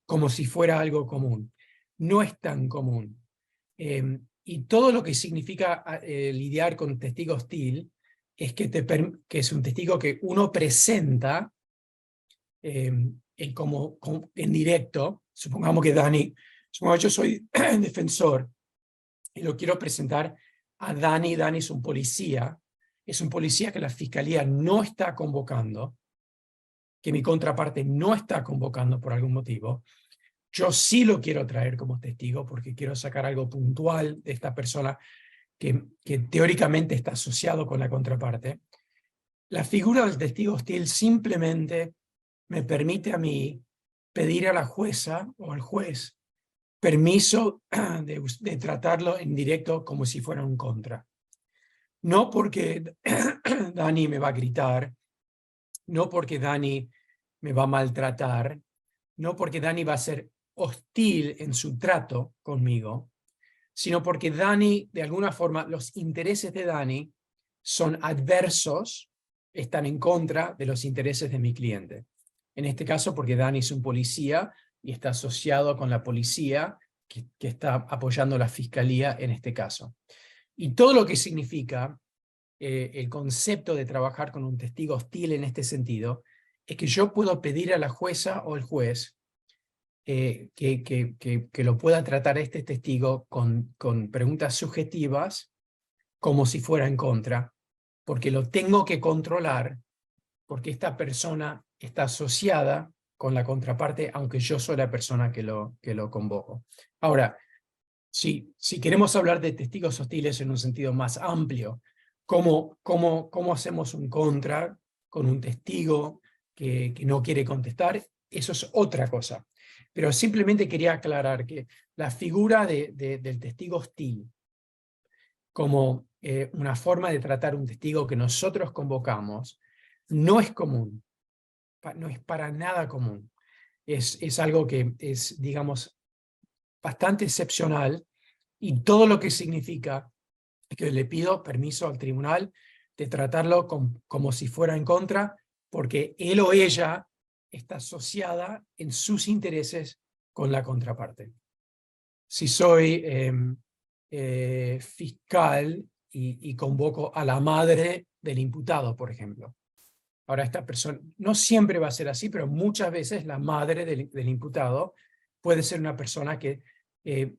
como si fuera algo común. No es tan común. Y todo lo que significa lidiar con testigo hostil es que es un testigo que uno presenta en directo. Supongamos que supongamos yo soy defensor y lo quiero presentar a Dani. Dani es un policía que la fiscalía no está convocando, que mi contraparte no está convocando por algún motivo. Yo sí lo quiero traer como testigo porque quiero sacar algo puntual de esta persona que teóricamente está asociado con la contraparte. La figura del testigo hostil simplemente me permite a mí pedir a la jueza o al juez permiso de tratarlo en directo como si fuera un contra. No porque Dani me va a gritar, no porque Dani me va a maltratar, no porque Dani va a ser hostil en su trato conmigo, sino porque Dani, de alguna forma, los intereses de Dani son adversos, están en contra de los intereses de mi cliente. En este caso, porque Dani es un policía y está asociado con la policía que está apoyando la fiscalía en este caso. Y todo lo que significa el concepto de trabajar con un testigo hostil en este sentido, es que yo puedo pedir a la jueza o el juez que lo pueda tratar este testigo con preguntas subjetivas como si fuera en contra, porque lo tengo que controlar, porque esta persona está asociada con la contraparte, aunque yo soy la persona que lo convoco. Ahora, si queremos hablar de testigos hostiles en un sentido más amplio, ¿cómo hacemos un contra con un testigo que no quiere contestar? Eso es otra cosa. Pero simplemente quería aclarar que la figura del testigo hostil como una forma de tratar un testigo que nosotros convocamos no es común, no es para nada común. Es algo que es, digamos, bastante excepcional, y todo lo que significa es que le pido permiso al tribunal de tratarlo como si fuera en contra, porque él o ella está asociada en sus intereses con la contraparte. Si soy fiscal y convoco a la madre del imputado, por ejemplo. Ahora, esta persona no siempre va a ser así, pero muchas veces la madre del imputado puede ser una persona que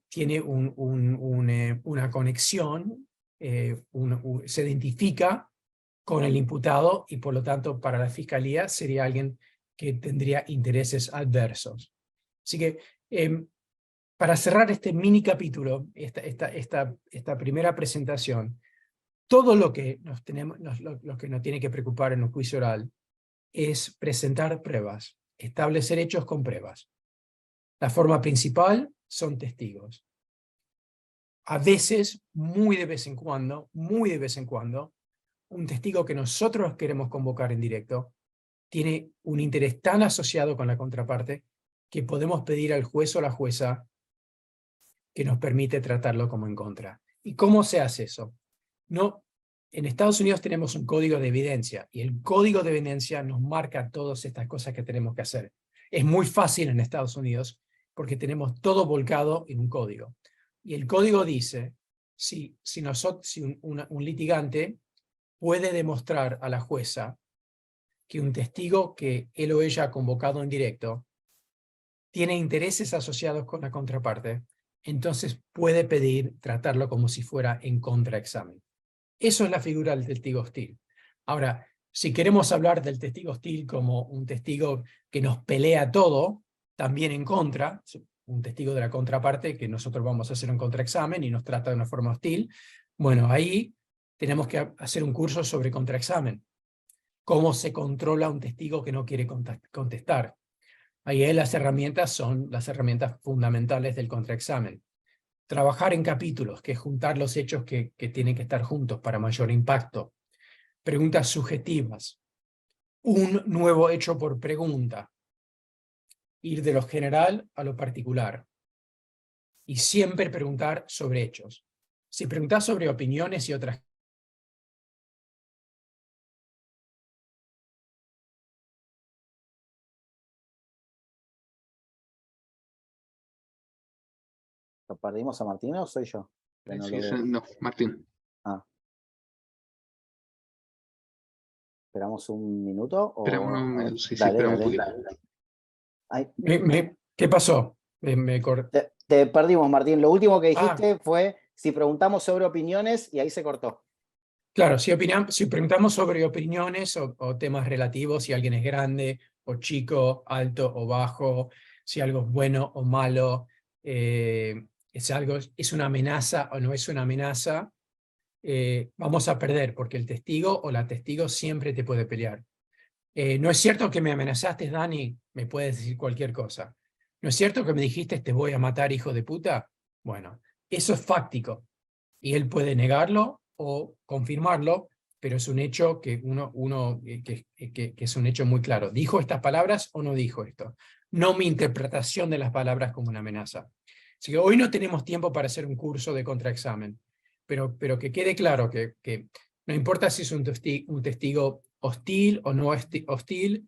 tiene una conexión, se identifica con el imputado y por lo tanto para la fiscalía sería alguien que tendría intereses adversos. Así que para cerrar este mini capítulo, esta primera presentación, todo lo que nos tiene que preocupar en un juicio oral es presentar pruebas, establecer hechos con pruebas. La forma principal son testigos. A veces, muy de vez en cuando, un testigo que nosotros queremos convocar en directo tiene un interés tan asociado con la contraparte que podemos pedir al juez o la jueza que nos permite tratarlo como en contra. ¿Y cómo se hace eso? No, en Estados Unidos tenemos un código de evidencia y el código de evidencia nos marca todas estas cosas que tenemos que hacer. Es muy fácil en Estados Unidos porque tenemos todo volcado en un código. Y el código dice, si un litigante puede demostrar a la jueza que un testigo que él o ella ha convocado en directo tiene intereses asociados con la contraparte, entonces puede pedir tratarlo como si fuera en contraexamen. Eso es la figura del testigo hostil. Ahora, si queremos hablar del testigo hostil como un testigo que nos pelea todo, también en contra, un testigo de la contraparte que nosotros vamos a hacer un contraexamen y nos trata de una forma hostil, bueno, ahí tenemos que hacer un curso sobre contraexamen. Cómo se controla un testigo que no quiere contestar. Ahí las herramientas son las herramientas fundamentales del contraexamen. Trabajar en capítulos, que es juntar los hechos que tienen que estar juntos para mayor impacto. Preguntas subjetivas. Un nuevo hecho por pregunta. Ir de lo general a lo particular. y siempre preguntar sobre hechos. Si preguntás sobre opiniones y otras ¿Lo perdimos a Martín o soy yo? Que no lo veo. No, Martín. Ah. ¿Esperamos un minuto? Esperamos un minuto, sí, Dale, esperamos un dale. poquito. Ay, ¿Qué pasó? te perdimos, Martín. Lo último que dijiste fue si preguntamos sobre opiniones y ahí se cortó. Claro, si preguntamos sobre opiniones o temas relativos, si alguien es grande o chico, alto o bajo, si algo es bueno o malo, es una amenaza o no es una amenaza, vamos a perder porque el testigo o la testigo siempre te puede pelear. No es cierto que me amenazaste, Dani, me puedes decir cualquier cosa. No es cierto que me dijiste te voy a matar, hijo de puta. Bueno, eso es fáctico y él puede negarlo o confirmarlo, pero es un hecho que es un hecho muy claro. ¿Dijo estas palabras o no dijo esto? No mi interpretación de las palabras como una amenaza. Así que hoy no tenemos tiempo para hacer un curso de contraexamen, pero que quede claro que no importa si es un testigo hostil o no hostil,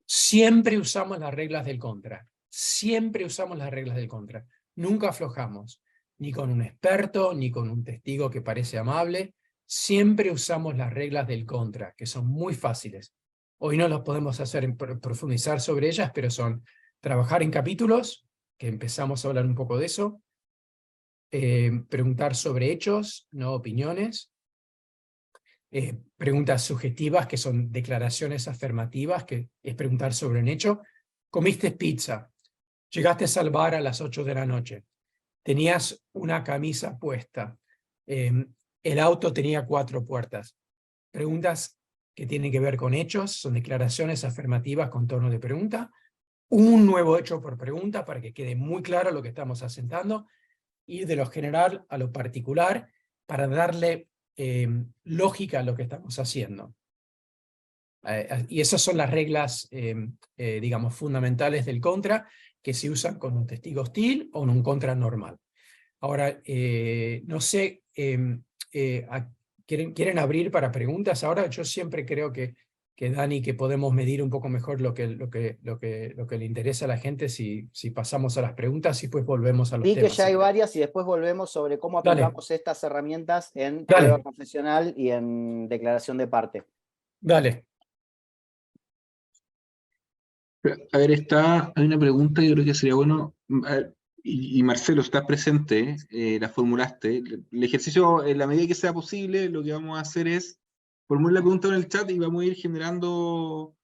siempre usamos las reglas del contra. Siempre usamos las reglas del contra. Nunca aflojamos, ni con un experto, ni con un testigo que parece amable. Siempre usamos las reglas del contra, que son muy fáciles. Hoy no los podemos hacer profundizar sobre ellas, pero son trabajar en capítulos, que empezamos a hablar un poco de eso, preguntar sobre hechos, no opiniones, preguntas subjetivas, que son declaraciones afirmativas, que es preguntar sobre un hecho. Comiste pizza, llegaste al bar a las 8 de la noche, tenías una camisa puesta, el auto tenía 4 puertas. Preguntas que tienen que ver con hechos, son declaraciones afirmativas con tono de pregunta, un nuevo hecho por pregunta para que quede muy claro lo que estamos asentando, y de lo general a lo particular para darle lógica a lo que estamos haciendo. Y esas son las reglas, digamos, fundamentales del contra, que se usan con un testigo hostil o en un contra normal. Ahora, no sé, ¿quieren abrir para preguntas? Ahora yo siempre creo que Dani, que podemos medir un poco mejor lo que le interesa a la gente si pasamos a las preguntas y pues volvemos a los temas. Sí, que ya hay varias y después volvemos sobre cómo aplicamos estas herramientas en prueba confesional y en declaración de parte. Dale. A ver, hay una pregunta, yo creo que sería bueno, y Marcelo, estás presente, la formulaste. El ejercicio, en la medida que sea posible, lo que vamos a hacer es formular la pregunta en el chat y vamos a ir generando,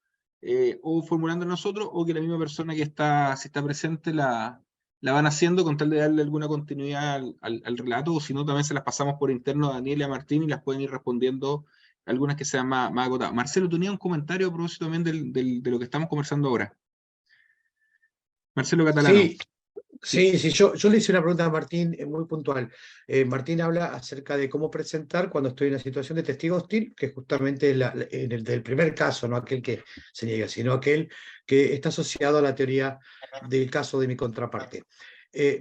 o formulando nosotros, o que la misma persona que está, si está presente, la van haciendo con tal de darle alguna continuidad al relato, o si no, también se las pasamos por interno a Daniel y a Martín y las pueden ir respondiendo algunas que sean más acotadas. Marcelo, tenía un comentario a propósito también de lo que estamos conversando ahora. Marcelo Catalano. Sí, yo le hice una pregunta a Martín muy puntual. Martín habla acerca de cómo presentar cuando estoy en una situación de testigo hostil, que justamente en el del primer caso, no aquel que se niega, sino aquel que está asociado a la teoría del caso de mi contraparte.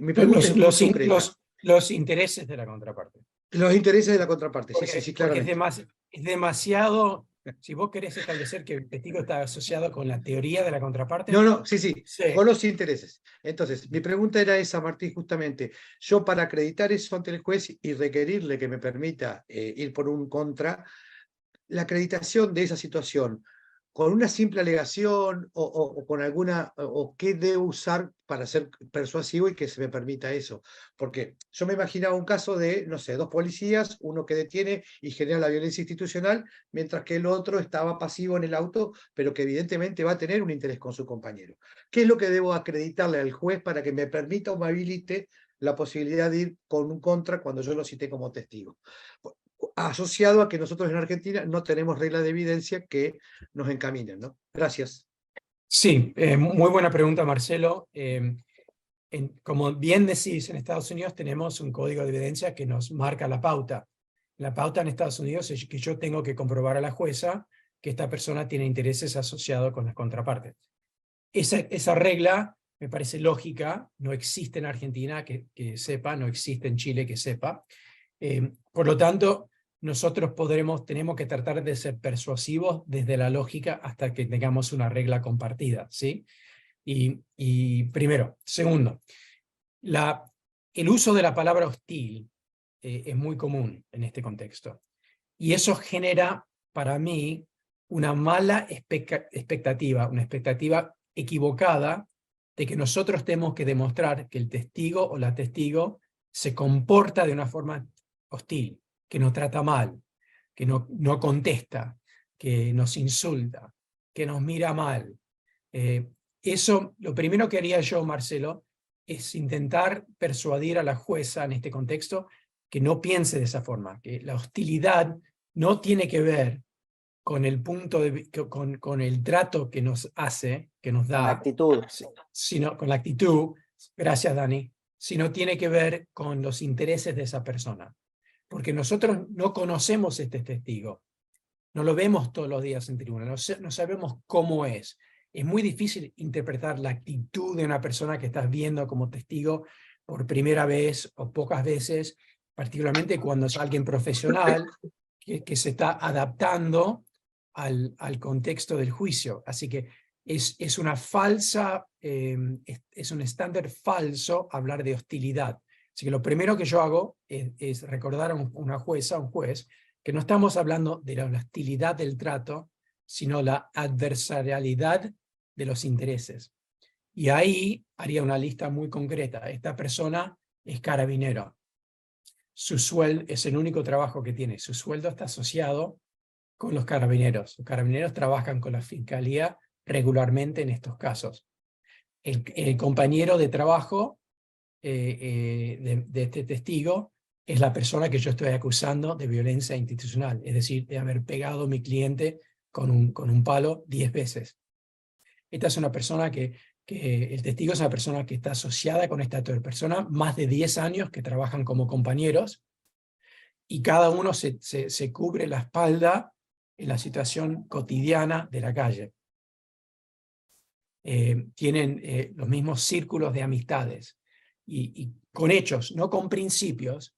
Mi pregunta es muy concreta. Los intereses de la contraparte. Los intereses de la contraparte, porque, sí, claramente. Porque es demasiado, si vos querés establecer que el testigo está asociado con la teoría de la contraparte. No, sí, con los intereses. Entonces, mi pregunta era esa, Martín, justamente. Yo para acreditar eso ante el juez y requerirle que me permita ir por un contra, la acreditación de esa situación, con una simple alegación o con alguna, o qué debo usar para ser persuasivo y que se me permita eso. Porque yo me imaginaba un caso de, no sé, 2 policías, uno que detiene y genera la violencia institucional, mientras que el otro estaba pasivo en el auto, pero que evidentemente va a tener un interés con su compañero. ¿Qué es lo que debo acreditarle al juez para que me permita o me habilite la posibilidad de ir con un contra cuando yo lo cité como testigo? Asociado a que nosotros en Argentina no tenemos reglas de evidencia que nos encaminen, ¿no? Gracias. Sí, muy buena pregunta, Marcelo. Como bien decís, en Estados Unidos tenemos un código de evidencia que nos marca la pauta. La pauta en Estados Unidos es que yo tengo que comprobar a la jueza que esta persona tiene intereses asociados con las contrapartes. Esa regla me parece lógica, no existe en Argentina que sepa, no existe en Chile que sepa. Por lo tanto, nosotros tenemos que tratar de ser persuasivos desde la lógica hasta que tengamos una regla compartida, ¿sí? Y primero. Segundo, el uso de la palabra hostil es muy común en este contexto. Y eso genera, para mí, una mala expectativa, una expectativa equivocada de que nosotros tenemos que demostrar que el testigo o la testigo se comporta de una forma hostil, que nos trata mal, que no contesta, que nos insulta, que nos mira mal. Eso, lo primero que haría yo, Marcelo, es intentar persuadir a la jueza en este contexto que no piense de esa forma, que la hostilidad no tiene que ver con el con el trato que nos hace, que nos da, Con la actitud. sino con la actitud, gracias Dani, sino tiene que ver con los intereses de esa persona. Porque nosotros no conocemos este testigo, no lo vemos todos los días en tribuna, no sabemos cómo es. Es muy difícil interpretar la actitud de una persona que estás viendo como testigo por primera vez o pocas veces, particularmente cuando es alguien profesional que se está adaptando al contexto del juicio. Así que es una falsa, es un estándar falso hablar de hostilidad. Así que lo primero que yo hago es recordar a una jueza, a un juez, que no estamos hablando de la hostilidad del trato, sino la adversarialidad de los intereses. Y ahí haría una lista muy concreta. Esta persona es carabinero. Su sueldo es el único trabajo que tiene. Su sueldo está asociado con los carabineros. Los carabineros trabajan con la fiscalía regularmente en estos casos. El compañero de trabajo de este testigo es la persona que yo estoy acusando de violencia institucional, es decir, de haber pegado a mi cliente con un palo 10 veces. Esta es una persona el testigo es una persona que está asociada con esta otra persona, más de 10 años que trabajan como compañeros, y cada uno se cubre la espalda en la situación cotidiana de la calle. Tienen los mismos círculos de amistades, y con hechos, no con principios,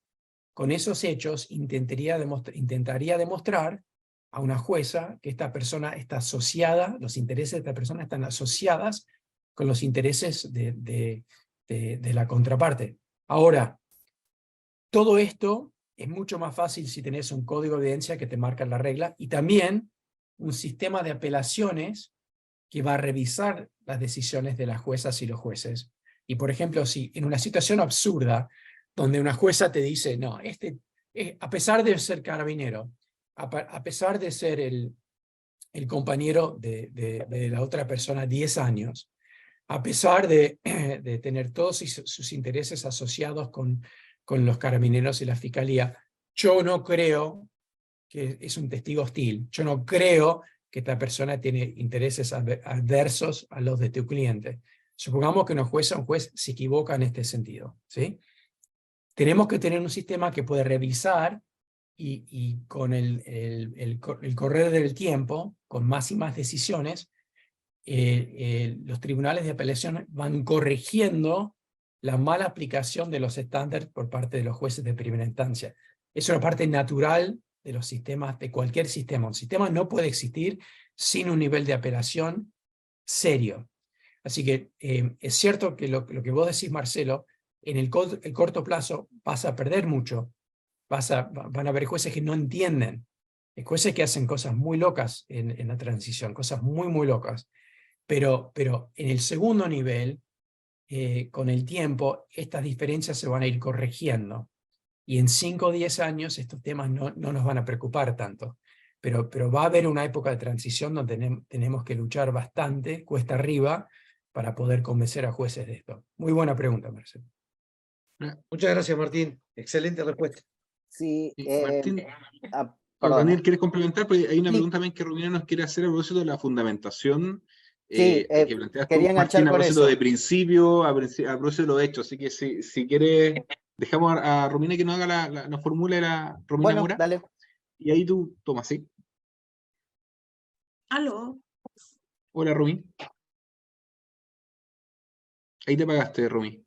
con esos hechos intentaría demostrar a una jueza que esta persona está asociada, los intereses de esta persona están asociadas con los intereses de la contraparte. Ahora, todo esto es mucho más fácil si tenés un código de evidencia que te marca la regla, y también un sistema de apelaciones que va a revisar las decisiones de las juezas y los jueces. Y por ejemplo, si en una situación absurda, donde una jueza te dice, no, a pesar de ser carabinero, a pesar de ser el compañero de la otra persona 10 años, a pesar de tener todos sus intereses asociados con los carabineros y la fiscalía, yo no creo que es un testigo hostil, yo no creo que esta persona tiene intereses adversos a los de tu cliente. Supongamos que un juez se equivoca en este sentido, ¿sí? Tenemos que tener un sistema que puede revisar y con el correr del tiempo, con más y más decisiones, los tribunales de apelación van corrigiendo la mala aplicación de los estándares por parte de los jueces de primera instancia. Es una parte natural de los sistemas, de cualquier sistema. Un sistema no puede existir sin un nivel de apelación serio. Así que es cierto que lo que vos decís, Marcelo, en el corto plazo vas a perder mucho. Van a haber jueces que no entienden. Hay jueces que hacen cosas muy locas en la transición, cosas muy, muy locas. Pero en el segundo nivel, con el tiempo, estas diferencias se van a ir corrigiendo. Y en 5 o 10 años estos temas no nos van a preocupar tanto. Pero va a haber una época de transición donde tenemos que luchar bastante, cuesta arriba, para poder convencer a jueces de esto. Muy buena pregunta, Marcelo. Muchas gracias, Martín. Excelente respuesta. Sí, Martín, perdón. Daniel, ¿quieres complementar? Porque hay una Sí. pregunta también que Romina nos quiere hacer a propósito de la fundamentación Sí, que planteas quería tú, enganchar Martín, a con propósito eso. de principio, a propósito de los hechos. Así que si quieres, dejamos a Romina que nos haga nos formule la Romina Bueno, Mora. dale. Y ahí tú tomas, ¿sí? Aló. Hola, Romín. Ahí te pagaste, Romy.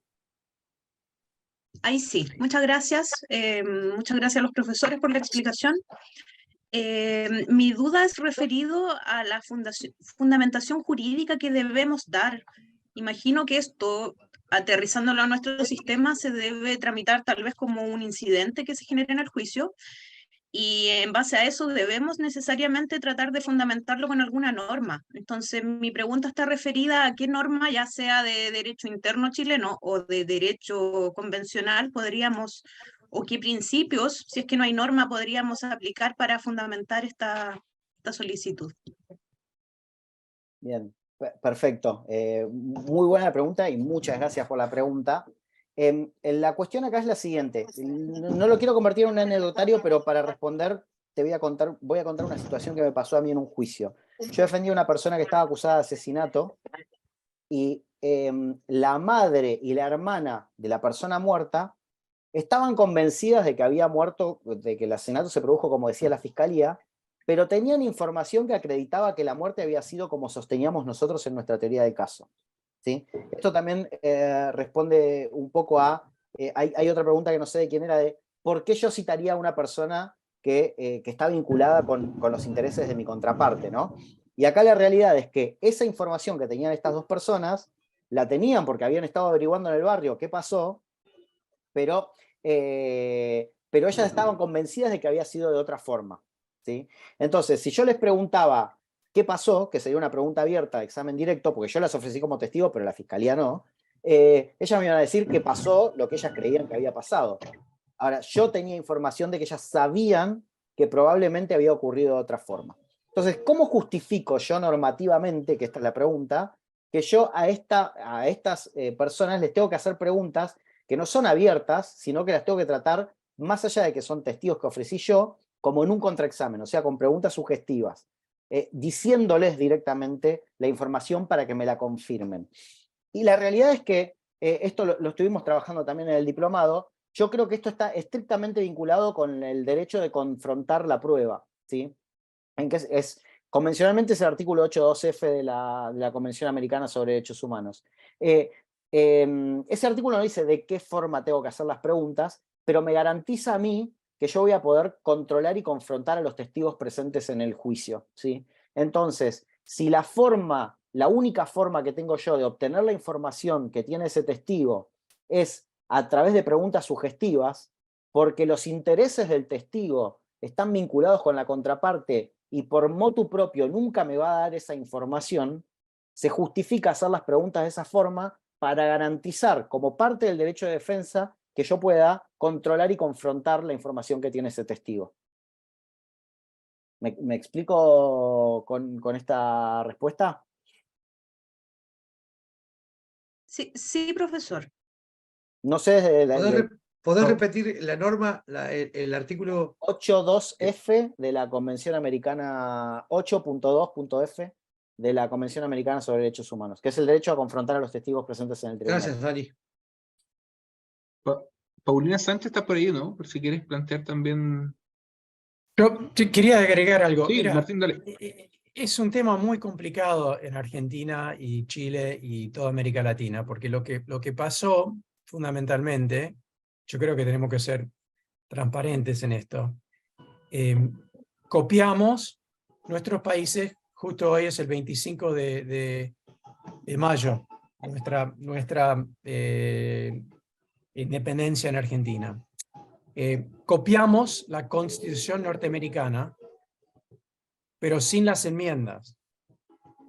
Ahí sí, muchas gracias. Muchas gracias a los profesores por la explicación. Mi duda es referido a la fundamentación jurídica que debemos dar. Imagino que esto, aterrizándolo a nuestro sistema, se debe tramitar tal vez como un incidente que se genere en el juicio, y en base a eso debemos necesariamente tratar de fundamentarlo con alguna norma. Entonces, mi pregunta está referida a qué norma, ya sea de derecho interno chileno o de derecho convencional, podríamos, o qué principios, si es que no hay norma, podríamos aplicar para fundamentar esta solicitud. Bien, perfecto. Muy buena pregunta y muchas gracias por la pregunta. La cuestión acá es la siguiente. No lo quiero convertir en un anecdotario, pero para responder voy a contar una situación que me pasó a mí en un juicio. Yo defendí a una persona que estaba acusada de asesinato y la madre y la hermana de la persona muerta estaban convencidas de que había muerto, de que el asesinato se produjo como decía la fiscalía, pero tenían información que acreditaba que la muerte había sido como sosteníamos nosotros en nuestra teoría del caso. ¿Sí? Esto también responde un poco a... hay otra pregunta que no sé de quién era, de ¿por qué yo citaría a una persona que está vinculada con los intereses de mi contraparte, ¿no? Y acá la realidad es que esa información que tenían estas dos personas, la tenían porque habían estado averiguando en el barrio qué pasó, pero ellas estaban convencidas de que había sido de otra forma. ¿Sí? Entonces, si yo les preguntaba qué pasó, que sería una pregunta abierta de examen directo, porque yo las ofrecí como testigo, pero la fiscalía no, ellas me iban a decir que pasó lo que ellas creían que había pasado. Ahora, yo tenía información de que ellas sabían que probablemente había ocurrido de otra forma. Entonces, ¿cómo justifico yo normativamente, que esta es la pregunta, que yo a estas personas les tengo que hacer preguntas que no son abiertas, sino que las tengo que tratar, más allá de que son testigos que ofrecí yo, como en un contraexamen, o sea, con preguntas sugestivas, diciéndoles directamente la información para que me la confirmen? Y la realidad es que esto lo estuvimos trabajando también en el diplomado. Yo creo que esto está estrictamente vinculado con el derecho de confrontar la prueba, ¿sí? En que convencionalmente es el artículo 8.2f de la Convención Americana sobre Derechos Humanos. Ese artículo no dice de qué forma tengo que hacer las preguntas, pero me garantiza a mí que yo voy a poder controlar y confrontar a los testigos presentes en el juicio, ¿sí? Entonces, si la única forma que tengo yo de obtener la información que tiene ese testigo es a través de preguntas sugestivas, porque los intereses del testigo están vinculados con la contraparte y por motu propio nunca me va a dar esa información, se justifica hacer las preguntas de esa forma para garantizar, como parte del derecho de defensa, que yo pueda controlar y confrontar la información que tiene ese testigo. ¿Me explico con esta respuesta? Sí, profesor. No sé... ¿Podés repetir la norma, el artículo 8.2f de la Convención Americana, 8.2.f de la Convención Americana sobre Derechos Humanos, que es el derecho a confrontar a los testigos presentes en el tribunal? Gracias, Dani. Paulina Sánchez está por ahí, ¿no? Por si quieres plantear también... Yo quería agregar algo. Sí, Mira, Martín, dale. es un tema muy complicado en Argentina y Chile y toda América Latina, porque lo que pasó fundamentalmente, yo creo que tenemos que ser transparentes en esto. Copiamos nuestros países, justo hoy es el 25 de mayo, nuestra independencia en Argentina. Copiamos la Constitución norteamericana, pero sin las enmiendas.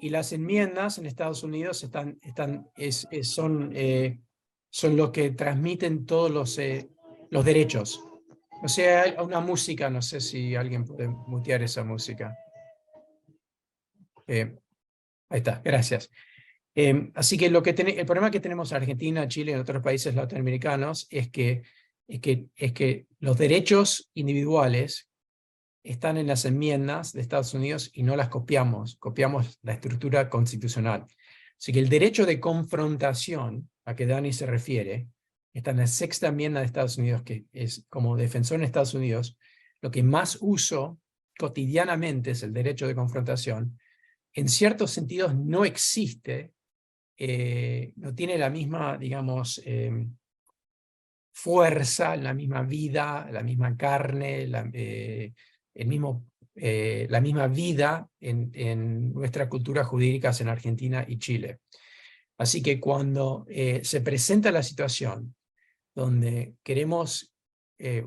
Y las enmiendas en Estados Unidos son los que transmiten todos los derechos. O sea, hay una música, no sé si alguien puede mutear esa música. Ahí está, gracias. Así que el problema que tenemos en Argentina, Chile y en otros países latinoamericanos es que los derechos individuales están en las enmiendas de Estados Unidos y no las copiamos la estructura constitucional. Así que el derecho de confrontación a que Dani se refiere está en la sexta enmienda de Estados Unidos, que es como defensor en Estados Unidos, lo que más uso cotidianamente es el derecho de confrontación. En ciertos sentidos no existe no tiene la misma, digamos, fuerza, la misma vida, la misma carne, la misma vida en nuestra cultura jurídica en Argentina y Chile. Así que cuando se presenta la situación donde queremos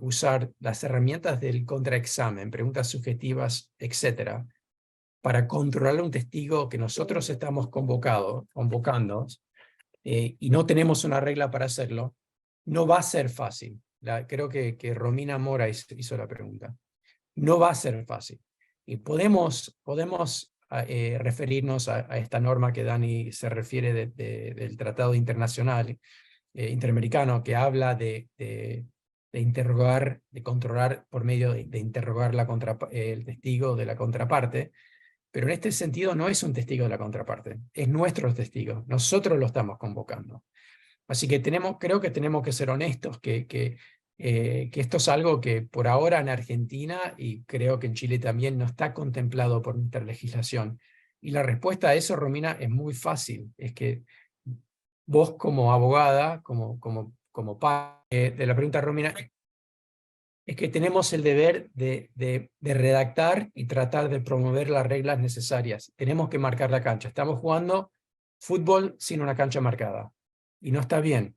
usar las herramientas del contraexamen, preguntas subjetivas, etcétera, para controlar a un testigo que nosotros estamos convocando, y no tenemos una regla para hacerlo, no va a ser fácil. Creo que Romina Mora hizo la pregunta. No va a ser fácil. Y podemos referirnos a esta norma que Dani se refiere del Tratado Internacional Interamericano, que habla de interrogar, de controlar por medio de interrogar el testigo de la contraparte, pero en este sentido no es un testigo de la contraparte, es nuestro testigo, nosotros lo estamos convocando. Así que creo que tenemos que ser honestos, que esto es algo que por ahora en Argentina, y creo que en Chile también, no está contemplado por nuestra legislación. Y la respuesta a eso, Romina, es muy fácil, es que vos como abogada, como parte de la pregunta, Romina, es que tenemos el deber de redactar y tratar de promover las reglas necesarias. Tenemos que marcar la cancha. Estamos jugando fútbol sin una cancha marcada. Y no está bien.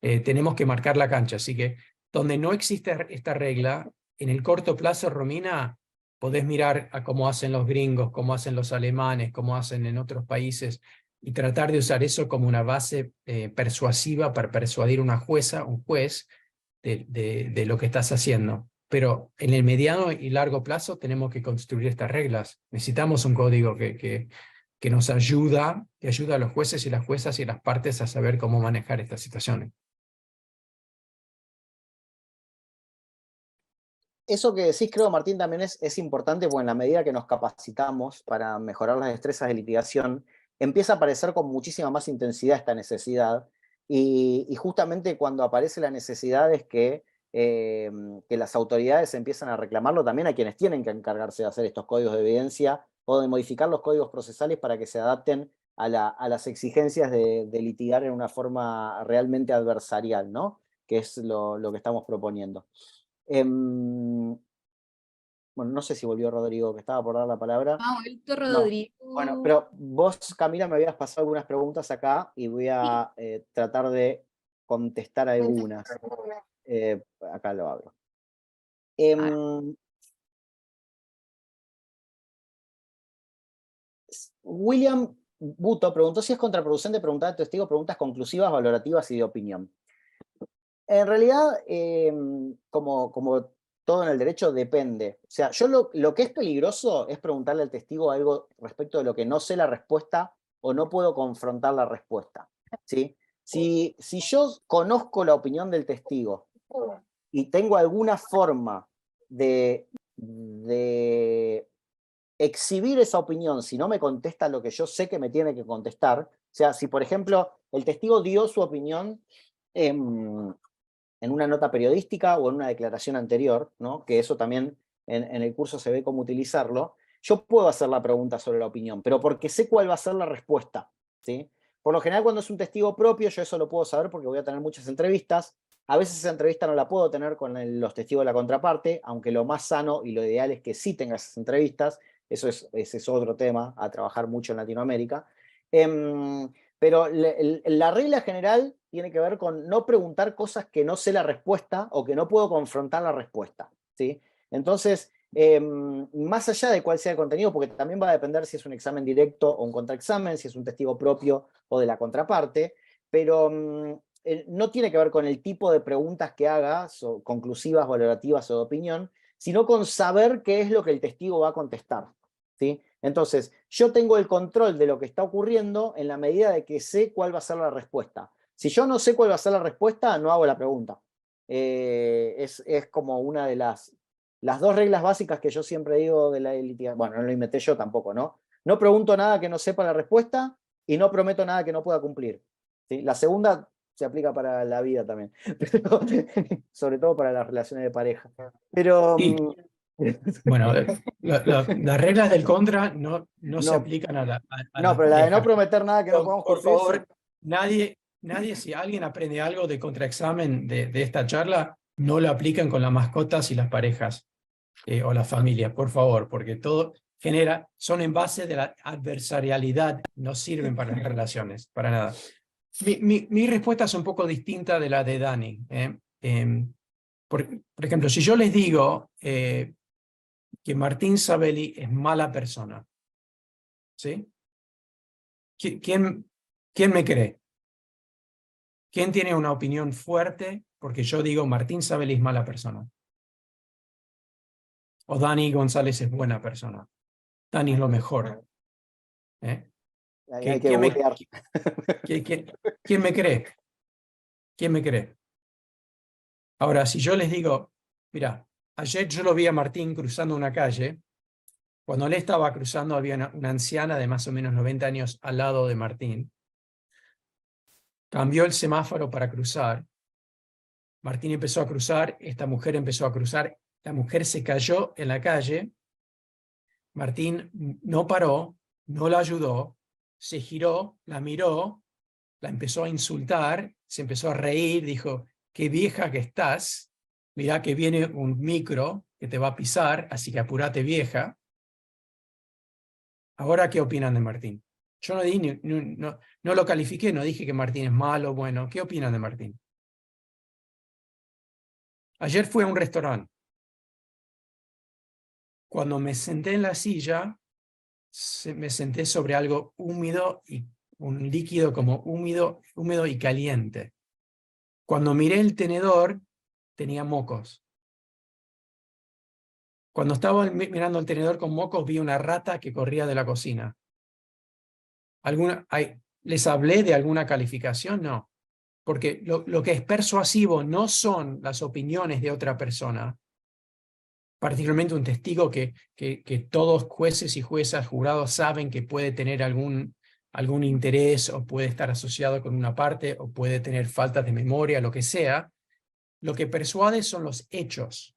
Tenemos que marcar la cancha. Así que donde no existe esta regla, en el corto plazo, Romina, podés mirar a cómo hacen los gringos, cómo hacen los alemanes, cómo hacen en otros países, y tratar de usar eso como una base persuasiva para persuadir una jueza, un juez, de lo que estás haciendo. Pero en el mediano y largo plazo tenemos que construir estas reglas. Necesitamos un código que nos ayuda, que ayuda a los jueces y las juezas y las partes a saber cómo manejar estas situaciones. Eso que decís, creo, Martín, también es importante, porque en la medida que nos capacitamos para mejorar las destrezas de litigación, empieza a aparecer con muchísima más intensidad esta necesidad, y justamente cuando aparece la necesidad es que las autoridades empiezan a reclamarlo también a quienes tienen que encargarse de hacer estos códigos de evidencia o de modificar los códigos procesales para que se adapten a las exigencias de litigar en una forma realmente adversarial, ¿no? Que es lo que estamos proponiendo. Bueno, no sé si volvió Rodrigo, que estaba por dar la palabra. Ah, vuelto No. Rodrigo. Bueno, pero vos, Camila, me habías pasado algunas preguntas acá y voy a tratar de contestar algunas. Acá lo abro. William Buto preguntó si es contraproducente preguntar al testigo preguntas conclusivas, valorativas y de opinión. En realidad, como todo en el derecho, depende. O sea, yo lo que es peligroso es preguntarle al testigo algo respecto de lo que no sé la respuesta o no puedo confrontar la respuesta, ¿sí? Si yo conozco la opinión del testigo y tengo alguna forma de exhibir esa opinión si no me contesta lo que yo sé que me tiene que contestar, o sea, si por ejemplo el testigo dio su opinión en una nota periodística o en una declaración anterior, ¿no? Que eso también en el curso se ve cómo utilizarlo, yo puedo hacer la pregunta sobre la opinión, pero porque sé cuál va a ser la respuesta, ¿sí? Por lo general, cuando es un testigo propio, yo eso lo puedo saber porque voy a tener muchas entrevistas. A veces esa entrevista no la puedo tener con los testigos de la contraparte, aunque lo más sano y lo ideal es que sí tenga esas entrevistas. Ese es otro tema a trabajar mucho en Latinoamérica. Pero la regla general tiene que ver con no preguntar cosas que no sé la respuesta o que no puedo confrontar la respuesta, ¿sí? Entonces, más allá de cuál sea el contenido, porque también va a depender si es un examen directo o un contraexamen, si es un testigo propio o de la contraparte, pero no tiene que ver con el tipo de preguntas que hagas, o conclusivas, valorativas o de opinión, sino con saber qué es lo que el testigo va a contestar, ¿sí? Entonces, yo tengo el control de lo que está ocurriendo en la medida de que sé cuál va a ser la respuesta. Si yo no sé cuál va a ser la respuesta, no hago la pregunta. Es como una de las dos reglas básicas que yo siempre digo de la litigación. Bueno, no lo inventé yo tampoco, ¿no? No pregunto nada que no sepa la respuesta y no prometo nada que no pueda cumplir, ¿sí? La segunda se aplica para la vida también, pero, sobre todo para las relaciones de pareja. Pero... Sí. Bueno, las reglas del contra no se No, aplican a no, las pero la de no parejas. prometer nada que no podamos Por cumplir. favor, nadie, si alguien aprende algo de contraexamen de esta charla, no lo apliquen con las mascotas y las parejas o las familias, por favor, porque todo son en base de la adversarialidad, no sirven para las relaciones, para nada. Mi respuesta es un poco distinta de la de Dani. Por ejemplo, si yo les digo que Martín Sabelli es mala persona, ¿sí? ¿Quién me cree? ¿Quién tiene una opinión fuerte porque yo digo Martín Sabelli es mala persona? O Dani González es buena persona. Dani es lo mejor. Hay que googlear. ¿Quién me cree? ¿Quién me cree? Ahora, si yo les digo, mira, ayer yo lo vi a Martín cruzando una calle. Cuando él estaba cruzando había una anciana de más o menos 90 años al lado de Martín. Cambió el semáforo para cruzar. Martín empezó a cruzar, esta mujer empezó a cruzar, la mujer se cayó en la calle. Martín no paró, no la ayudó, se giró, la miró, la empezó a insultar, se empezó a reír, dijo, qué vieja que estás, mirá que viene un micro que te va a pisar, así que apúrate vieja. Ahora, ¿qué opinan de Martín? Yo no lo califiqué, no dije que Martín es malo, bueno, ¿qué opinan de Martín? Ayer fui a un restaurante. Cuando me senté en la silla, me senté sobre algo húmedo y un líquido como húmedo y caliente. Cuando miré el tenedor, tenía mocos. Cuando estaba mirando el tenedor con mocos, vi una rata que corría de la cocina. ¿Les hablé de alguna calificación? No. Porque lo que es persuasivo no son las opiniones de otra persona, particularmente un testigo que todos jueces y juezas, jurados saben que puede tener algún interés o puede estar asociado con una parte o puede tener faltas de memoria, lo que sea. Lo que persuade son los hechos.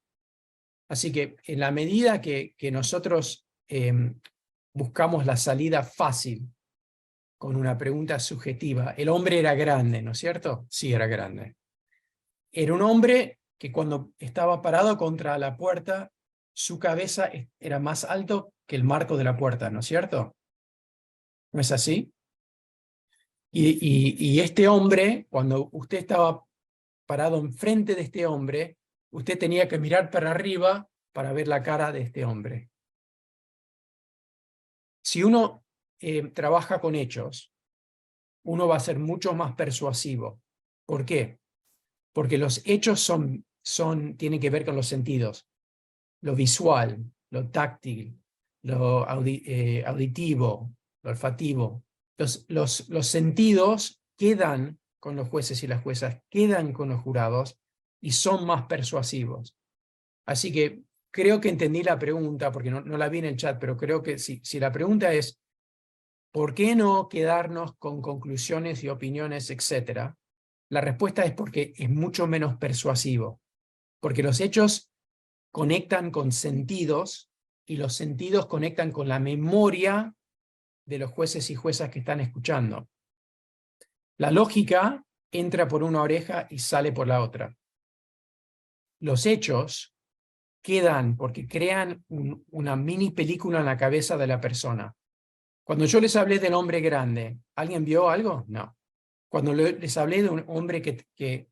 Así que en la medida que nosotros buscamos la salida fácil con una pregunta subjetiva, el hombre era grande, ¿no es cierto? Sí, era grande. Era un hombre que cuando estaba parado contra la puerta, su cabeza era más alto que el marco de la puerta, ¿no es cierto? ¿No es así? Y este hombre, cuando usted estaba parado enfrente de este hombre, usted tenía que mirar para arriba para ver la cara de este hombre. Si uno trabaja con hechos, uno va a ser mucho más persuasivo. ¿Por qué? Porque los hechos tienen que ver con los sentidos. Lo visual, lo táctil, lo auditivo, lo olfativo. Los sentidos quedan con los jueces y las juezas, quedan con los jurados y son más persuasivos. Así que creo que entendí la pregunta, porque no la vi en el chat, pero creo que si la pregunta es ¿por qué no quedarnos con conclusiones y opiniones, etcétera? La respuesta es porque es mucho menos persuasivo, porque los hechos conectan con sentidos y los sentidos conectan con la memoria de los jueces y juezas que están escuchando. La lógica entra por una oreja y sale por la otra. Los hechos quedan porque crean una mini película en la cabeza de la persona. Cuando yo les hablé del hombre grande, ¿alguien vio algo? No. Cuando les hablé de un hombre que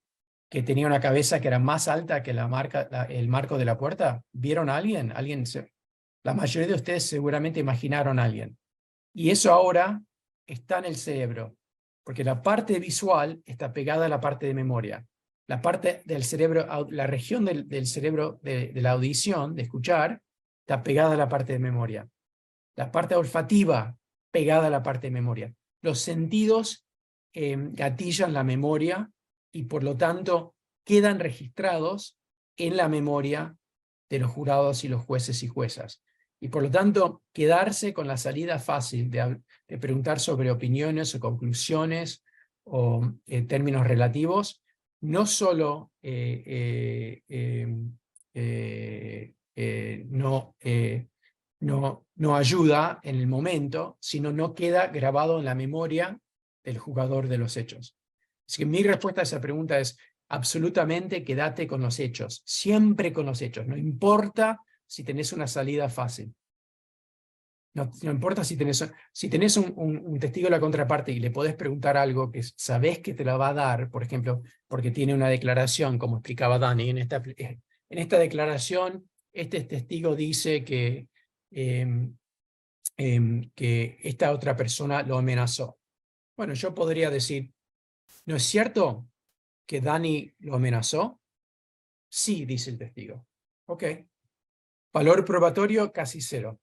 tenía una cabeza que era más alta que el marco de la puerta, ¿vieron a alguien? La mayoría de ustedes seguramente imaginaron a alguien. Y eso ahora está en el cerebro, porque la parte visual está pegada a la parte de memoria. La parte del cerebro, la región del cerebro de la audición, de escuchar, está pegada a la parte de memoria. La parte olfativa, pegada a la parte de memoria. Los sentidos gatillan la memoria y por lo tanto quedan registrados en la memoria de los jurados y los jueces y juezas. Y por lo tanto, quedarse con la salida fácil de preguntar sobre opiniones o conclusiones o términos relativos, no solo no ayuda en el momento, sino no queda grabado en la memoria del jugador de los hechos. Así que mi respuesta a esa pregunta es absolutamente quédate con los hechos, siempre con los hechos, no importa si tenés una salida fácil. No importa si tenés un testigo de la contraparte y le podés preguntar algo que sabés que te la va a dar, por ejemplo, porque tiene una declaración, como explicaba Dani, en esta declaración, este testigo dice que esta otra persona lo amenazó. Bueno, yo podría decir, ¿no es cierto que Dani lo amenazó? Sí, dice el testigo. Ok. Valor probatorio casi 0.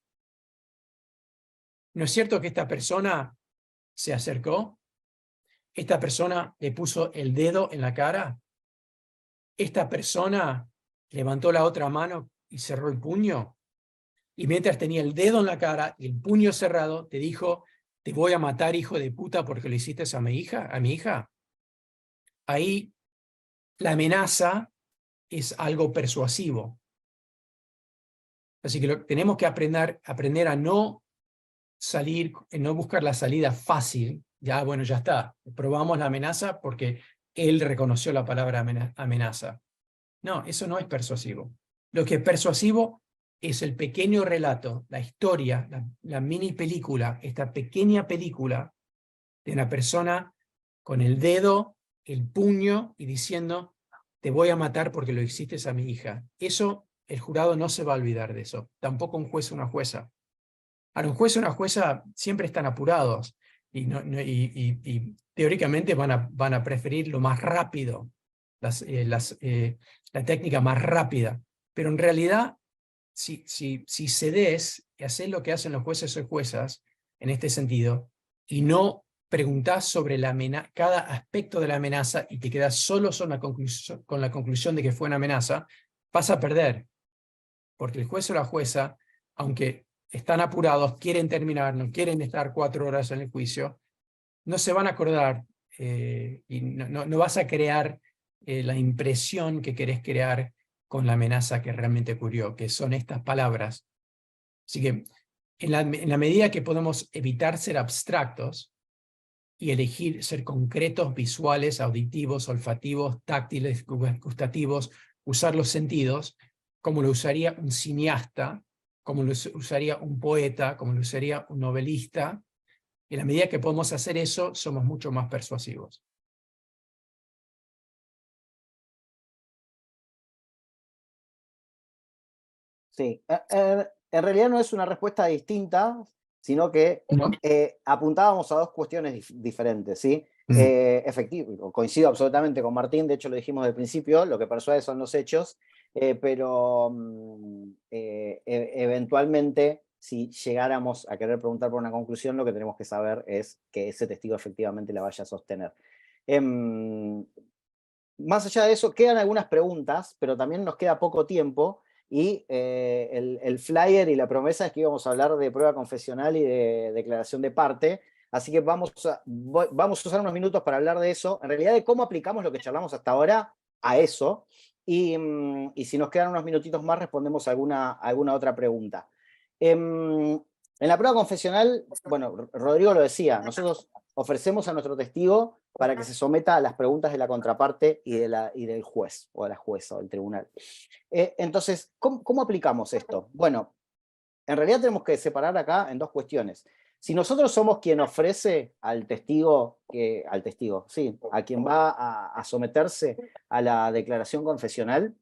¿No es cierto que esta persona se acercó? ¿Esta persona le puso el dedo en la cara? ¿Esta persona levantó la otra mano y cerró el puño? Y mientras tenía el dedo en la cara y el puño cerrado, te dijo, te voy a matar, hijo de puta, porque lo hiciste a mi hija. Ahí la amenaza es algo persuasivo. Así que tenemos que aprender a no salir, no buscar la salida fácil. Ya, bueno, ya está. Probamos la amenaza porque él reconoció la palabra amenaza. No, eso no es persuasivo. Lo que es persuasivo es el pequeño relato, la historia, la mini película, esta pequeña película de una persona con el dedo, el puño y diciendo, te voy a matar porque lo hiciste a mi hija. Eso, el jurado no se va a olvidar de eso. Tampoco un juez o una jueza. Ahora, un juez o una jueza siempre están apurados y teóricamente van a preferir lo más rápido, la técnica más rápida. Pero en realidad, si cedes y haces lo que hacen los jueces o juezas en este sentido y no preguntás sobre cada aspecto de la amenaza y te quedas solo con la conclusión de que fue una amenaza, vas a perder. Porque el juez o la jueza, aunque están apurados, quieren terminar, no quieren estar 4 horas en el juicio, no se van a acordar y no vas a crear la impresión que querés crear con la amenaza que realmente ocurrió, que son estas palabras. Así que en la medida que podemos evitar ser abstractos y elegir ser concretos, visuales, auditivos, olfativos, táctiles, gustativos, usar los sentidos, como lo usaría un cineasta, como lo usaría un poeta, como lo usaría un novelista. En la medida que podemos hacer eso, somos mucho más persuasivos. Sí, en realidad no es una respuesta distinta, sino que apuntábamos a dos cuestiones diferentes, ¿sí? Efectivo, coincido absolutamente con Martín, de hecho lo dijimos al principio, lo que persuade son los hechos, pero eventualmente, si llegáramos a querer preguntar por una conclusión, lo que tenemos que saber es que ese testigo efectivamente la vaya a sostener. Más allá de eso, quedan algunas preguntas, pero también nos queda poco tiempo, y el flyer y la promesa es que íbamos a hablar de prueba confesional y de declaración de parte, así que vamos a usar unos minutos para hablar de eso, en realidad de cómo aplicamos lo que charlamos hasta ahora a eso, y si nos quedan unos minutitos más respondemos a alguna otra pregunta. En la prueba confesional, bueno, Rodrigo lo decía, nosotros ofrecemos a nuestro testigo para que se someta a las preguntas de la contraparte y del juez, o de la jueza, o del tribunal. Entonces, ¿cómo aplicamos esto? Bueno, en realidad tenemos que separar acá en dos cuestiones. Si nosotros somos quien ofrece al testigo, a quien va a someterse a la declaración confesional,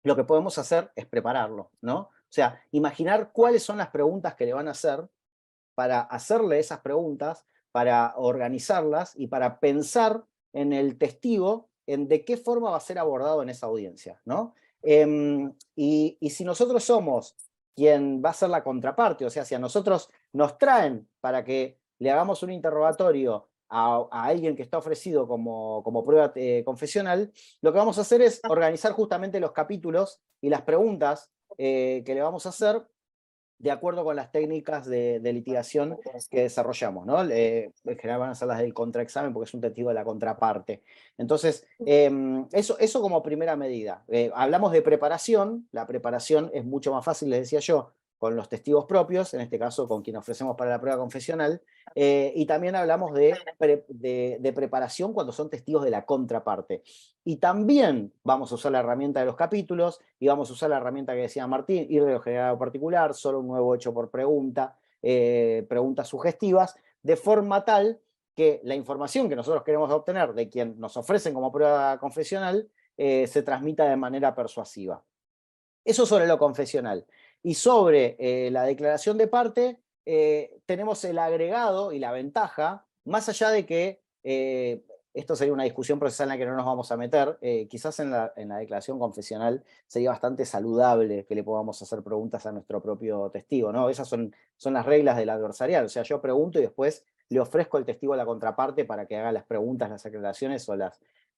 lo que podemos hacer es prepararlo, ¿no? O sea, imaginar cuáles son las preguntas que le van a hacer, para hacerle esas preguntas, para organizarlas y para pensar en el testigo, en de qué forma va a ser abordado en esa audiencia, ¿no? Y si nosotros somos quien va a ser la contraparte, o sea, si a nosotros nos traen para que le hagamos un interrogatorio a alguien que está ofrecido como prueba confesional, lo que vamos a hacer es organizar justamente los capítulos y las preguntas que le vamos a hacer de acuerdo con las técnicas de litigación que desarrollamos, ¿no? En general van a ser las del contraexamen porque es un testigo de la contraparte. Entonces, eso como primera medida. Hablamos de preparación, la preparación es mucho más fácil, les decía yo, con los testigos propios, en este caso con quien ofrecemos para la prueba confesional, y también hablamos de preparación cuando son testigos de la contraparte. Y también vamos a usar la herramienta de los capítulos, y vamos a usar la herramienta que decía Martín, ir de lo general a lo particular, solo un nuevo hecho por pregunta, preguntas sugestivas, de forma tal que la información que nosotros queremos obtener de quien nos ofrecen como prueba confesional se transmita de manera persuasiva. Eso sobre lo confesional. Y sobre la declaración de parte, tenemos el agregado y la ventaja, más allá de que esto sería una discusión procesal en la que no nos vamos a meter, quizás en la declaración confesional sería bastante saludable que le podamos hacer preguntas a nuestro propio testigo, ¿no? Esas son las reglas del adversarial, o sea, yo pregunto y después le ofrezco al testigo a la contraparte para que haga las preguntas, las aclaraciones o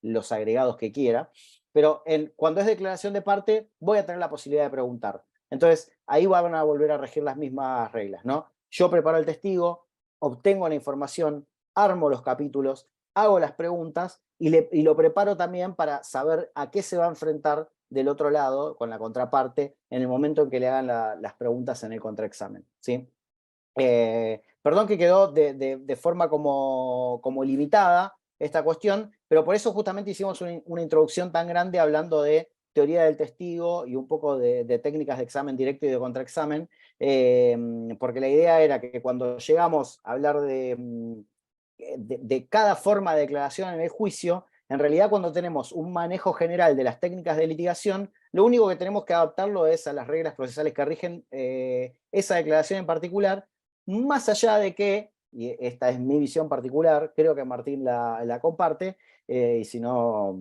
los agregados que quiera. Pero cuando es declaración de parte, voy a tener la posibilidad de preguntar. Entonces, ahí van a volver a regir las mismas reglas, ¿no? Yo preparo el testigo, obtengo la información, armo los capítulos, hago las preguntas y lo preparo también para saber a qué se va a enfrentar del otro lado, con la contraparte, en el momento en que le hagan las preguntas en el contraexamen, ¿sí? Perdón que quedó de forma como limitada esta cuestión, pero por eso justamente hicimos una introducción tan grande hablando de teoría del testigo y un poco de técnicas de examen directo y de contraexamen, porque la idea era que cuando llegamos a hablar de cada forma de declaración en el juicio, en realidad cuando tenemos un manejo general de las técnicas de litigación, lo único que tenemos que adaptarlo es a las reglas procesales que rigen esa declaración en particular, más allá de que, y esta es mi visión particular, creo que Martín la comparte, y si no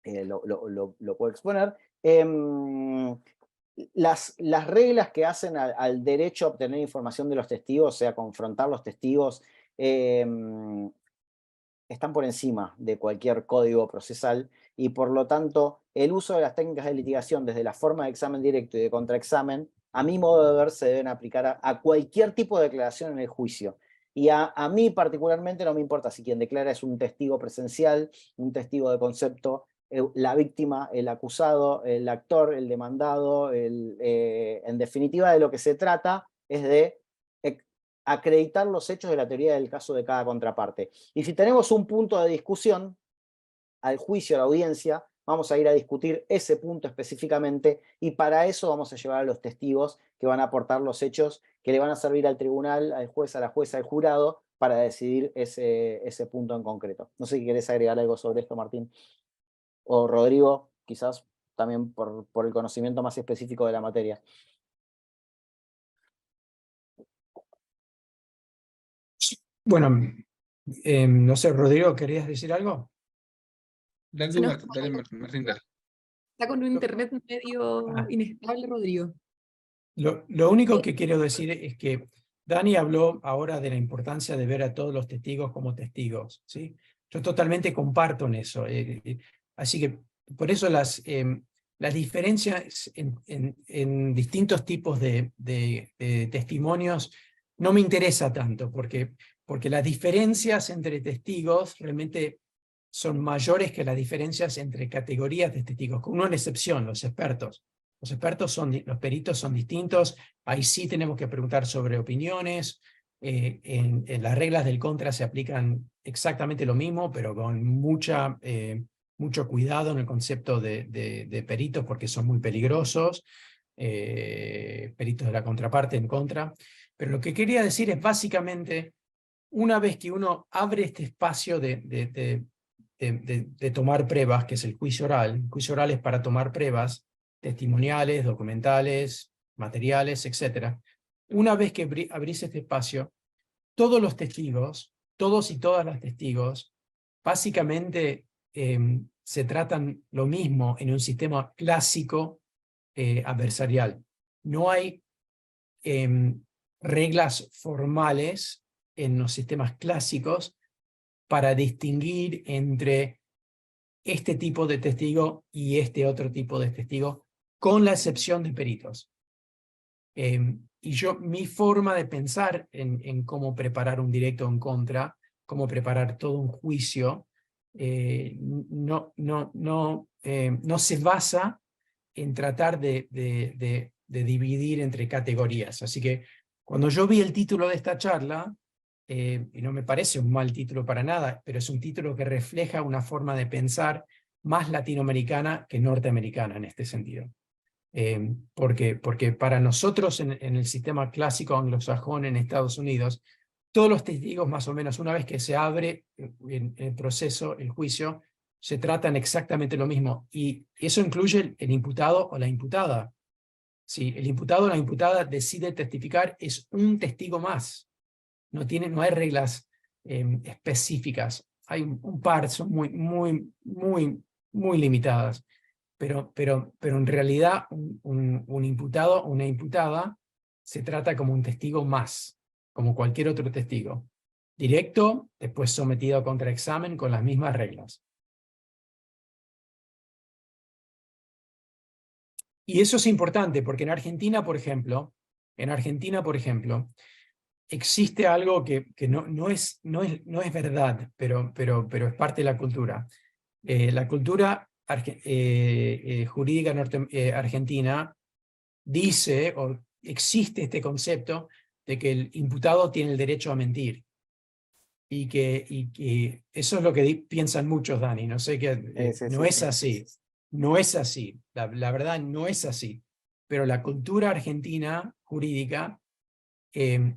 lo puedo exponer, las reglas que hacen al derecho a obtener información de los testigos, o sea, confrontar los testigos, están por encima de cualquier código procesal y por lo tanto el uso de las técnicas de litigación desde la forma de examen directo y de contraexamen, a mi modo de ver, se deben aplicar a cualquier tipo de declaración en el juicio. Y a mí particularmente no me importa si quien declara es un testigo presencial, un testigo de concepto, la víctima, el acusado, el actor, el demandado, en definitiva de lo que se trata es de acreditar los hechos de la teoría del caso de cada contraparte. Y si tenemos un punto de discusión, al juicio, a la audiencia, vamos a ir a discutir ese punto específicamente y para eso vamos a llevar a los testigos que van a aportar los hechos que le van a servir al tribunal, al juez, a la jueza, al jurado, para decidir ese punto en concreto. No sé si querés agregar algo sobre esto, Martín. O Rodrigo, quizás también por el conocimiento más específico de la materia. Bueno, no sé, Rodrigo, ¿querías decir algo? Dale, Martín, dale. Está con un internet medio inestable, Rodrigo. Lo único que quiero decir es que Dani habló ahora de la importancia de ver a todos los testigos como testigos, ¿sí? Yo totalmente comparto en eso. Así que por eso las diferencias en distintos tipos de testimonios no me interesa tanto, porque las diferencias entre testigos realmente son mayores que las diferencias entre categorías de testigos, con una excepción, los expertos. Los peritos son distintos, ahí sí tenemos que preguntar sobre opiniones, en las reglas del contra se aplican exactamente lo mismo, pero con mucho cuidado en el concepto de peritos porque son muy peligrosos, peritos de la contraparte en contra. Pero lo que quería decir es básicamente, una vez que uno abre este espacio de tomar pruebas, que es el juicio oral es para tomar pruebas testimoniales, documentales, materiales, etc. Una vez que abrís este espacio, todos los testigos, todos y todas las testigos, básicamente se tratan lo mismo en un sistema clásico adversarial. No hay reglas formales en los sistemas clásicos para distinguir entre este tipo de testigo y este otro tipo de testigo, con la excepción de peritos. Y mi forma de pensar en cómo preparar un directo en contra, cómo preparar todo un juicio, no se basa en tratar de dividir entre categorías. Así que cuando yo vi el título de esta charla, y no me parece un mal título para nada, pero es un título que refleja una forma de pensar más latinoamericana que norteamericana en este sentido. Porque para nosotros en el sistema clásico anglosajón en Estados Unidos, todos los testigos más o menos una vez que se abre el proceso, el juicio, se tratan exactamente lo mismo, y eso incluye el imputado o la imputada. Si el imputado o la imputada decide testificar, es un testigo más. No hay reglas específicas. Hay un par, son muy limitadas. Pero en realidad un imputado o una imputada se trata como un testigo más, como cualquier otro testigo. Directo, después sometido a contraexamen con las mismas reglas. Y eso es importante porque en Argentina, por ejemplo, existe algo que no es verdad, pero es parte de la cultura. La cultura jurídica argentina dice, o existe este concepto, de que el imputado tiene el derecho a mentir. Y que eso es lo que piensan muchos, Dani. No sé qué. No es así. No es así. La verdad no es así. Pero la cultura argentina jurídica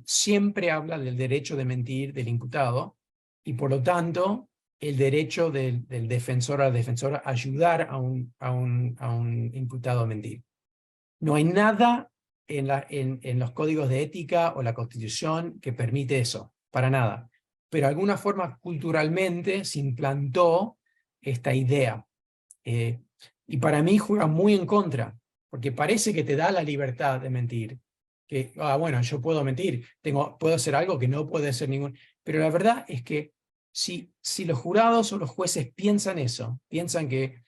siempre habla del derecho de mentir del imputado, y por lo tanto el derecho del defensor o la defensora a ayudar a un imputado a mentir. No hay nada en los códigos de ética o la Constitución que permite eso, para nada. Pero de alguna forma culturalmente se implantó esta idea. Y para mí juega muy en contra, porque parece que te da la libertad de mentir. Que, bueno, yo puedo mentir, puedo hacer algo que no puede ser ningún... Pero la verdad es que si los jurados o los jueces piensan eso, piensan que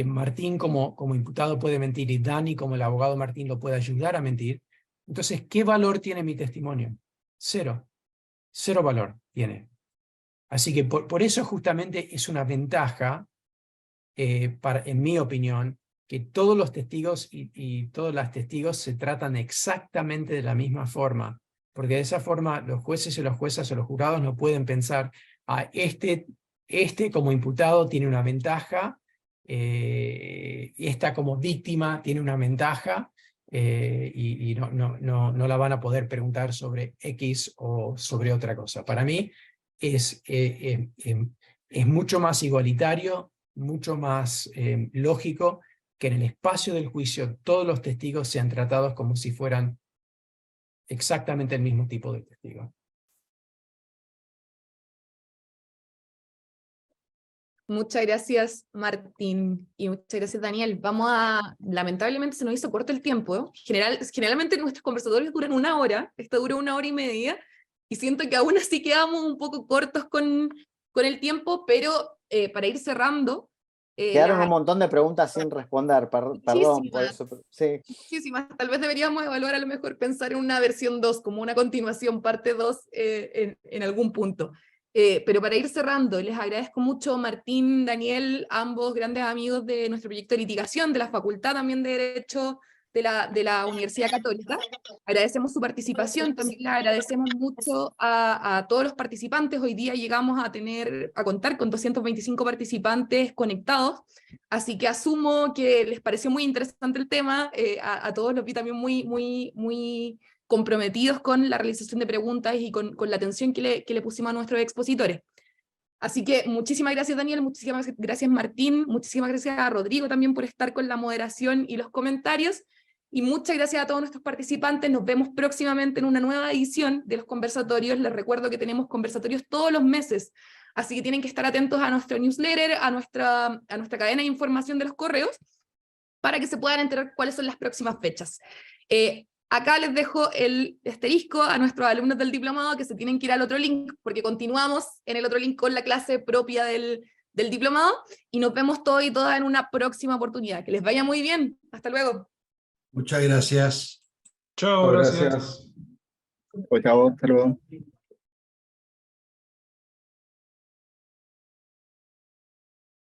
Martín como imputado puede mentir y Dani como el abogado Martín lo puede ayudar a mentir, entonces, ¿qué valor tiene mi testimonio? Cero. Cero valor tiene. Así que por eso justamente es una ventaja, en mi opinión, que todos los testigos y todas las testigos se tratan exactamente de la misma forma, porque de esa forma los jueces y las juezas o los jurados no pueden pensar, este como imputado tiene una ventaja, esta como víctima tiene una ventaja, y no la van a poder preguntar sobre X o sobre otra cosa. Para mí es mucho más igualitario, mucho más lógico que en el espacio del juicio todos los testigos sean tratados como si fueran exactamente el mismo tipo de testigo. Muchas gracias, Martín, y muchas gracias, Daniel. Lamentablemente se nos hizo corto el tiempo. Generalmente nuestros conversatorios duran 1 hora, esto dura 1 hora y media, y siento que aún así quedamos un poco cortos con el tiempo, pero para ir cerrando... Quedaron un montón de preguntas sin responder, perdón por eso. Sí. Muchísimas. Tal vez deberíamos evaluar a lo mejor pensar en una versión 2, como una continuación, parte 2, en algún punto. Pero para ir cerrando, les agradezco mucho, Martín, Daniel, ambos grandes amigos de nuestro proyecto de litigación, de la Facultad también de Derecho de la Universidad Católica. Agradecemos su participación, también le agradecemos mucho a todos los participantes. Hoy día llegamos a contar con 225 participantes conectados, así que asumo que les pareció muy interesante el tema. A todos los vi también muy comprometidos con la realización de preguntas y con la atención que le pusimos a nuestros expositores. Así que muchísimas gracias, Daniel, muchísimas gracias, Martín, muchísimas gracias a Rodrigo también por estar con la moderación y los comentarios, y muchas gracias a todos nuestros participantes. Nos vemos próximamente en una nueva edición de los conversatorios. Les recuerdo que tenemos conversatorios todos los meses, así que tienen que estar atentos a nuestro newsletter, a nuestra cadena de información de los correos, para que se puedan enterar cuáles son las próximas fechas. Acá les dejo el asterisco a nuestros alumnos del diplomado que se tienen que ir al otro link, porque continuamos en el otro link con la clase propia del diplomado, y nos vemos todos y todas en una próxima oportunidad. Que les vaya muy bien. Hasta luego. Muchas gracias. Chao, gracias. Chao, chao, hasta luego.